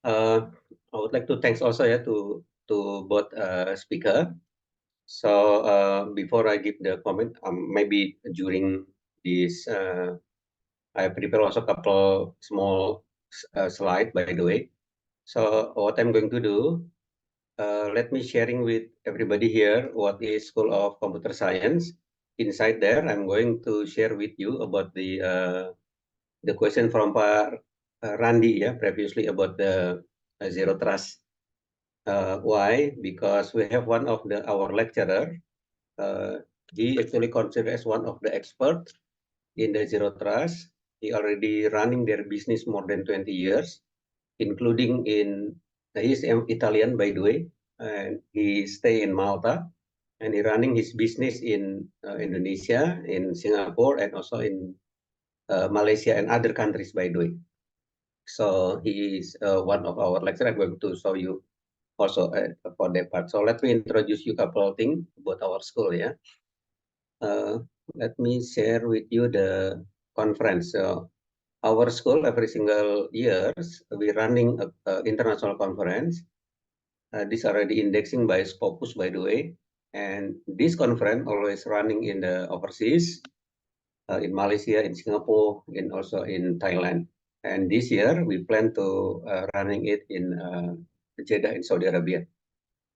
I would like to thanks also to both speaker. So before I give the comment, maybe during this, I prepare also a couple small slide, by the way. So what I'm going to do, let me sharing with everybody here what is School of Computer Science. Inside there, I'm going to share with you about the question from Pak Randi, previously about the zero trust. Why? Because we have one of our lecturer. He actually considered as one of the experts in the zero trust. He already running their business more than 20 years, including he's Italian, by the way, and he stay in Malta, and he running his business in Indonesia, in Singapore, and also in Malaysia and other countries, by the way. So he is one of our lecturer. I'm going to show you also for that part. So let me introduce you a couple of things about our school. Let me share with you the conference. So our school every single years we running a international conference. This already indexing by Scopus, by the way. And this conference always running in the overseas, in Malaysia, in Singapore, and also in Thailand. And this year we plan to running it in Jeddah in Saudi Arabia.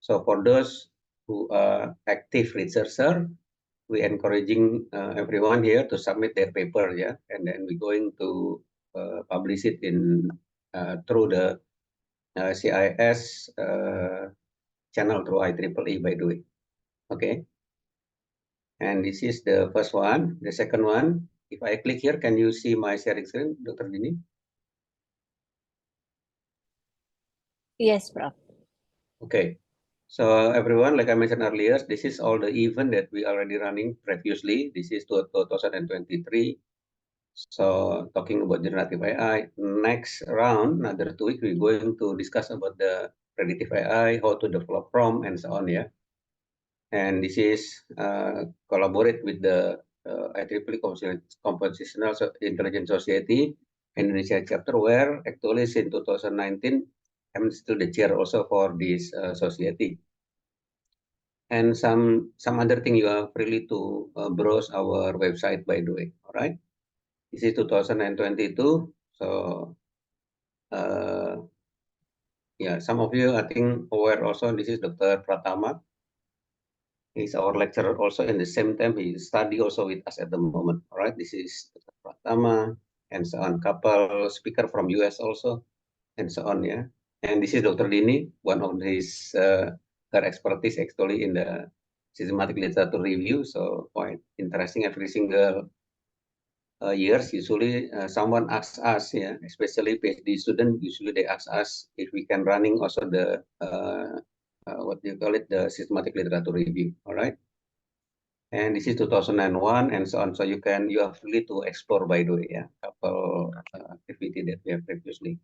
So for those who are active researcher, we encouraging everyone here to submit their paper, and then we're going to publish it in through the CIS channel through IEEE, by the way. Okay. And this is the first one. The second one, if I click here, can you see my sharing screen, Dr. Dini? Yes, Prof. Okay. So everyone, like I mentioned earlier, this is all the event that we already running previously. This is 2023. So talking about generative AI, next round, another 2 weeks, we're going to discuss about the predictive AI, how to develop prompt, and so on, And this is collaborate with the IEEE Compositional Intelligence Society Indonesia chapter, where actually since 2019, I'm still the chair also for this society. And some other thing you are free to browse our website, by the way. All right. This is 2022. So yeah, some of you I think aware also. This is Dr. Pratama. He's our lecturer also. In the same time, he study also with us at the moment. All right. This is Dr. Pratama and so on. Couple speaker from US also, and so on. And this is Dr. Dini, one of his her expertise actually in the systematic literature review. So quite interesting. Every single years, usually someone asks us, especially PhD student, usually they ask us if we can running also the what do you call it, the systematic literature review. All right. And this is 2001 and so on. So you are free to explore, by the way, couple activity that we have previously.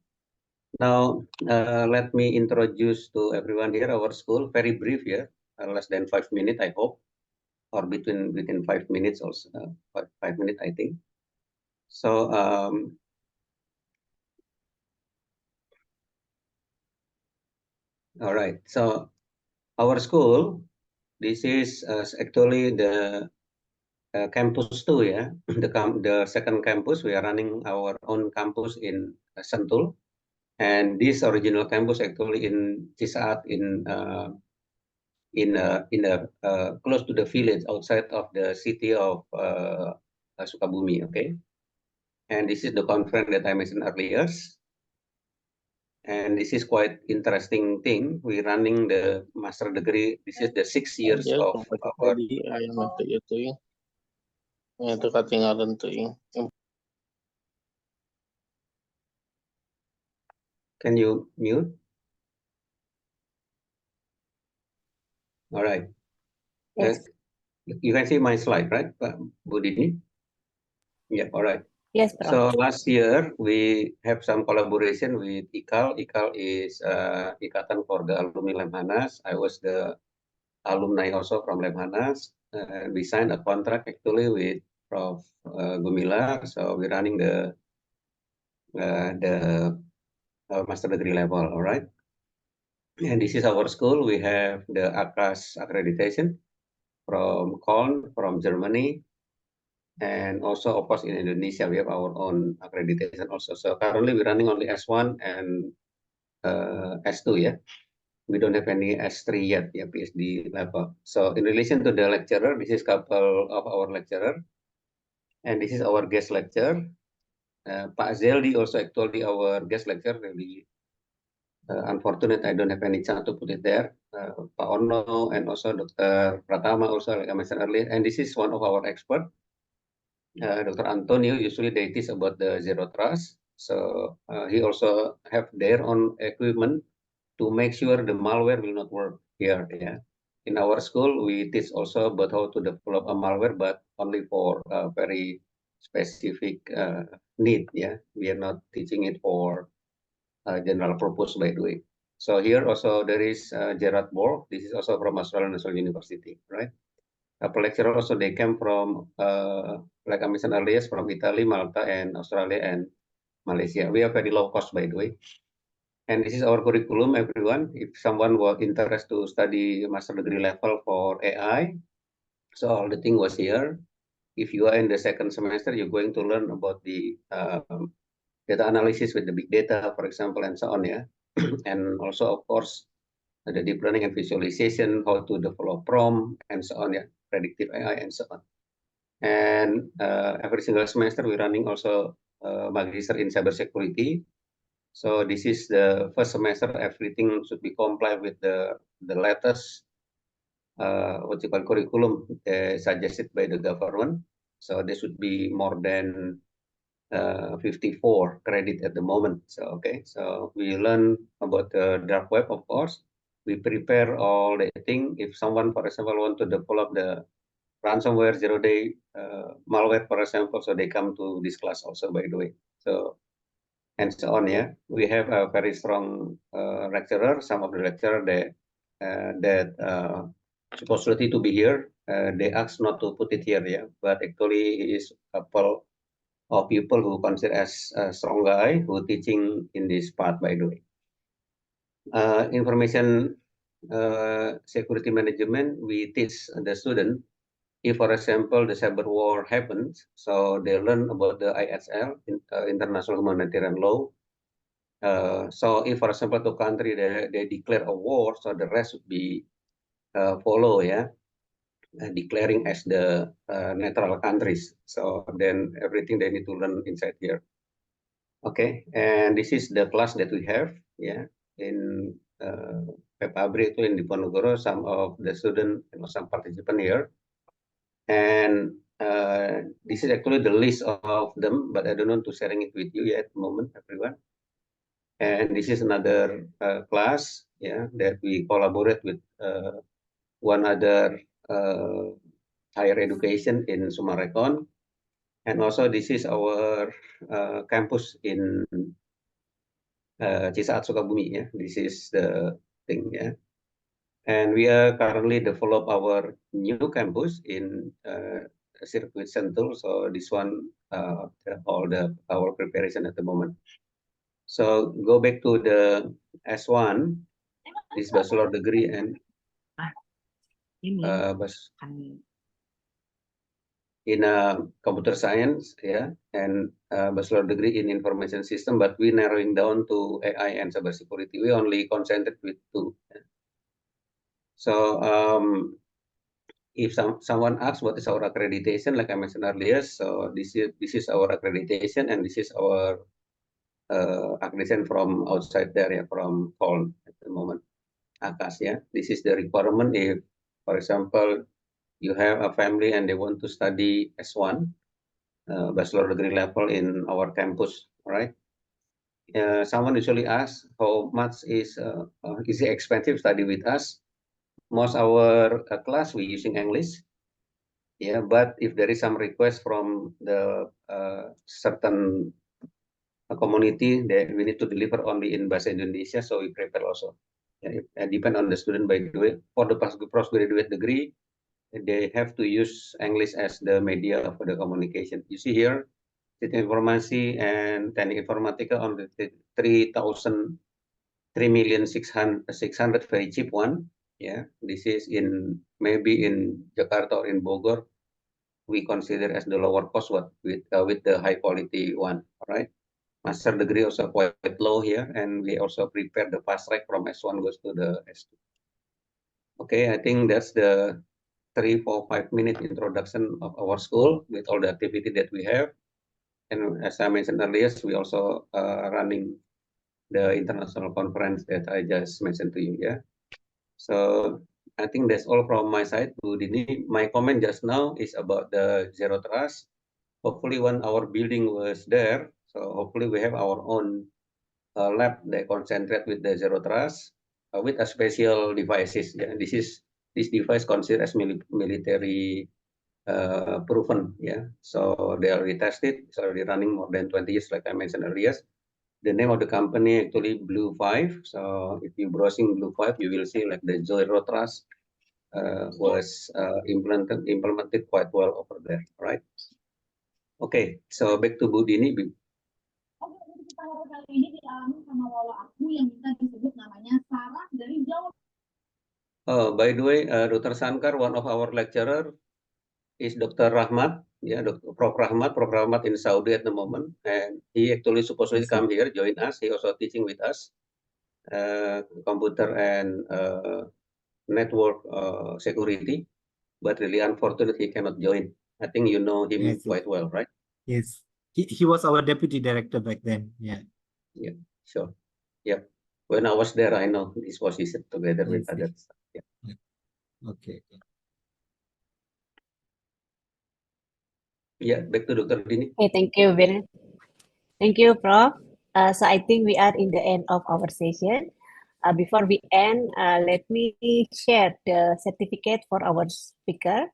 Now, let me introduce to everyone here our school, very brief here, less than 5 minutes, I hope, or within 5 minutes also, 5 minutes, I think. So, all right. So, our school, this is actually the campus 2, the second campus. We are running our own campus in Sentul. And this original campus actually in Cisaat close to the village outside of the city of Sukabumi, okay? And this is the conference that I mentioned earlier. And this is quite interesting thing. We're running the master degree. This is the 6 years Anjir, of kompas our... tadi ayam itu ya. Itu ketinggalan tuh ya. Can you mute? All right. Yes. You can see my slide, right, Pak Budini? Yeah, all right. Yes, Prof. So last year we have some collaboration with IKAL. IKAL is Ikatan Keluarga Alumni Lemhanas. I was the alumni also from Lemhanas. We signed a contract actually with Prof. Gumilar. So we're running the master degree level. All right. And this is our school. We have the ACAS accreditation from Köln, from Germany. And also, of course, in Indonesia, we have our own accreditation also. So currently, we're running only S1 and S2, yeah. We don't have any S3 yet, yeah, PhD level. So in relation to the lecturer, this is couple of our lecturer. And this is our guest lecturer. Pak Zeldi also actually our guest lecturer. Really unfortunate, I don't have any chance to put it there. Pak Ono and also Dr. Pratama also, like I mentioned earlier. And this is one of our experts. Dr. Antonio, usually they teach about the zero trust. So he also have their own equipment to make sure the malware will not work here. Yeah. In our school, we teach also about how to develop a malware, but only for a very specific need. Yeah. We are not teaching it for general purpose, by the way. So here also there is Gerard Borg. This is also from Australian National University, right? Couple lecturer also they came from like I mentioned earlier from Italy, Malta, and Australia and Malaysia. We are very low cost, by the way. And this is our curriculum, everyone. If someone was interested to study master degree level for AI, so all the thing was here. If you are in the second semester, you're going to learn about the data analysis with the big data, for example, and so on, yeah. And also, of course, the deep learning and visualization, how to develop prompt, and so on, yeah, predictive AI, and so on. And every single semester, we're running also magister in cybersecurity. So this is the first semester, everything should be compliant with the latest curriculum suggested by the government. So there should be more than 54 credit at the moment. So okay, so we learn about the dark web, of course. We prepare all the thing. If someone, for example, want to develop the ransomware zero-day malware, for example, so they come to this class also, by the way. So and so on. Yeah, we have a very strong lecturer. Some of the lecturer that supposedly to be here, they asked not to put it here. Yeah, but actually he is a couple of people who consider as a strong guy who teaching in this part, by the way. Information security management, we teach the student. If, for example, the cyber war happens, so they learn about the ISL, International Humanitarian Law. So if, for example, the country they declare a war, so the rest would be follow, yeah, declaring as the neutral countries. So then everything they need to learn inside here. Okay, and this is the class that we have, yeah, in Pabrik in Diponegoro. Some of the students, some participant here. And this is actually the list of them, but I don't want to sharing it with you yet at the moment, everyone. And this is another class, yeah, that we collaborate with one other higher education in Sumarekon. And also this is our campus in Cisaat Sukabumi, yeah. This is the thing, yeah. And we are currently develop our new campus in Circuit Sentul. So this one, all our preparation at the moment. So go back to the S1, this bachelor degree and in computer science, yeah, and bachelor degree in information system, but we narrowing down to AI and cybersecurity. We only concentrate with two. Yeah. So if someone asks what is our accreditation, like I mentioned earlier, so this is our accreditation, and this is our accreditation from outside there, yeah, from Köln at the moment, ACAS, yeah. This is the requirement if, for example, you have a family and they want to study S1, bachelor degree level in our campus, right? Someone usually asks how much is it expensive study with us? Most our class we using English. Yeah, but if there is some request from the certain community that we need to deliver only in Bahasa Indonesia, so we prepare also. Yeah, it depend on the student, by the way. For the postgraduate degree, they have to use English as the media for the communication. You see here, Sistem Informasi and Teknik Informatika on the 3,000, 3,600,600 very cheap one. Yeah, this is in maybe in Jakarta or in Bogor. We consider as the lower cost one with the high quality one. All right. Master degree also quite low here, and we also prepare the fast track from S1 goes to the S2. Okay, I think that's the 3, 4, 5 minute introduction of our school with all the activity that we have. And as I mentioned earlier, we also running the international conference that I just mentioned to you. Yeah. So I think that's all from my side, Bu Dini. My comment just now is about the zero trust. Hopefully, when our building was there, so hopefully we have our own lab that concentrate with the zero trust with a special devices. Yeah, this device considered as military proven. Yeah, so they already tested. It's already running more than 20 years, like I mentioned earlier. The name of the company actually Blue 5. So if you browsing Blue 5, you will see like the zero trust was implemented quite well over there. Right. Okay, so back to Bu Dini. Oke, untuk kita kali ini dialami sama wawa aku yang minta disebut namanya Sarah dari Jawa. By the way, Dr. Sankar, one of our lecturer, is Dr. Rahmat. Yeah, Prof. Rahmat in Saudi at the moment, and he actually supposedly come here, join us. He also teaching with us computer and network security, but really unfortunately he cannot join. I think you know him Yes, quite well, right? yes. He was our deputy director back then. Yeah. Yeah, sure. Yep. When I was there, I know this position together with Yes, others. Yeah. Okay. Yeah, back to Dr. Dini. Okay, thank you, Prof. So I think we are in the end of our session. Before we end, let me share the certificate for our speaker.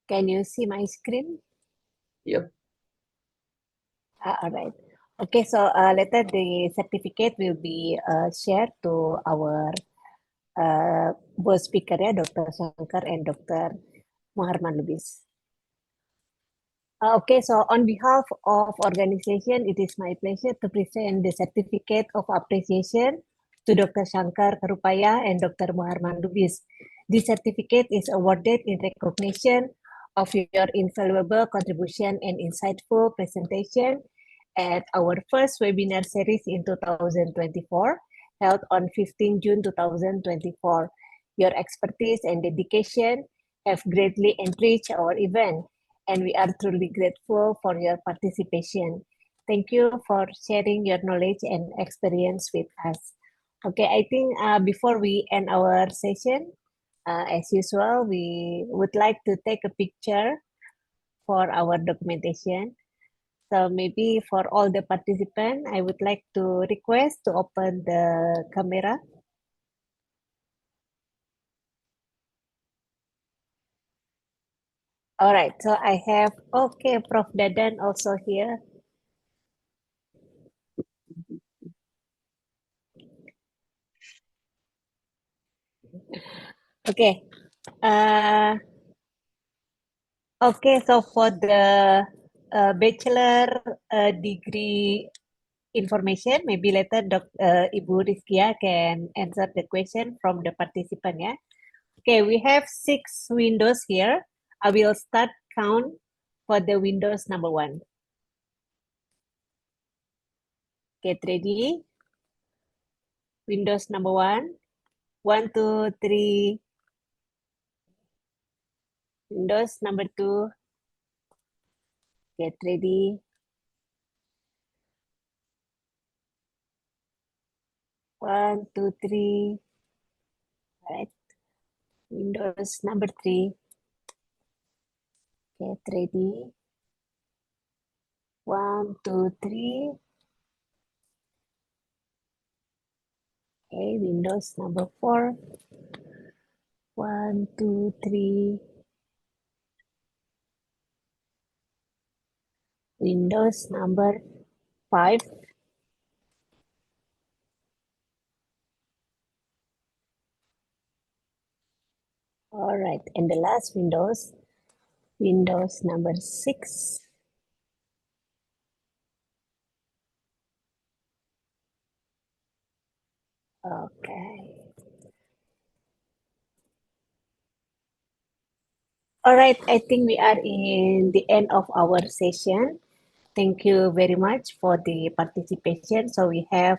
Can you see my screen? Yep. All right. Okay, so later the certificate will be shared to our both speaker, ya, Dr. Shankar and Dr. Muharman Lubis. Okay, so on behalf of organization, it is my pleasure to present the certificate of appreciation to Dr. Shankar Karupaya and Dr. Muharman Lubis. This certificate is awarded in recognition of your invaluable contribution and insightful presentation at our first webinar series in 2024, held on 15 June 2024. Your expertise and dedication have greatly enriched our event, and we are truly grateful for your participation. Thank you for sharing your knowledge and experience with us. Okay, I think before we end our session, as usual, we would like to take a picture for our documentation. So maybe for all the participants, I would like to request to open the camera. All right, so I have, okay, Prof. Dadan also here. Okay. Okay, so for the bachelor degree information, maybe later Ibu Rizkia can answer the question from the participant. Yeah. Okay, we have 6 windows here. I will start count for the windows number 1. Get ready. Windows number 1. 1, 2, 3. Windows number 2. Get ready. 1, 2, 3. Right. Windows number 3. Get ready. 1, 2, 3. Okay, Windows number 4. 1, 2, 3. Windows number 5. All right, and the last Windows, Windows number 6. Okay. All right, I think we are in the end of our session. Thank you very much for the participation. So we have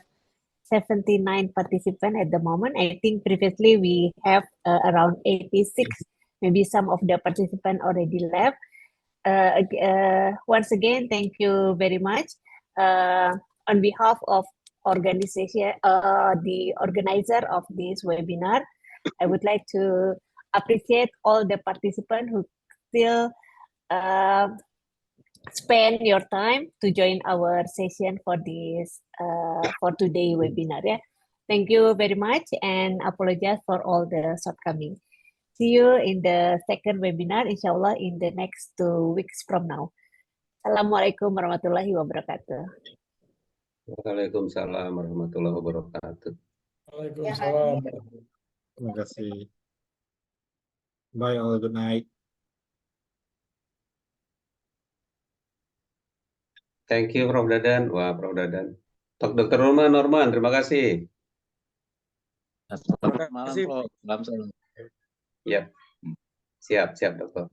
79 participants at the moment. I think previously we have around 86. Maybe some of the participants already left. Once again, thank you very much. On behalf of organization, the organizer of this webinar, I would like to appreciate all the participants who still spend your time to join our session for this for today webinar. Yeah, thank you very much and apologize for all the shortcomings. See you in the second webinar, inshallah, in the next 2 weeks from now. Assalamualaikum warahmatullahi wabarakatuh. Waalaikumsalam warahmatullahi wabarakatuh. Waalaikumsalam. Terima kasih. Bye all. Good night. Thank you, Prof. Dadan. Wah, Prof. Dadan. Dr. Norman, terima kasih. Selamat malam, Prof. Salam. Ya, siap, dokter.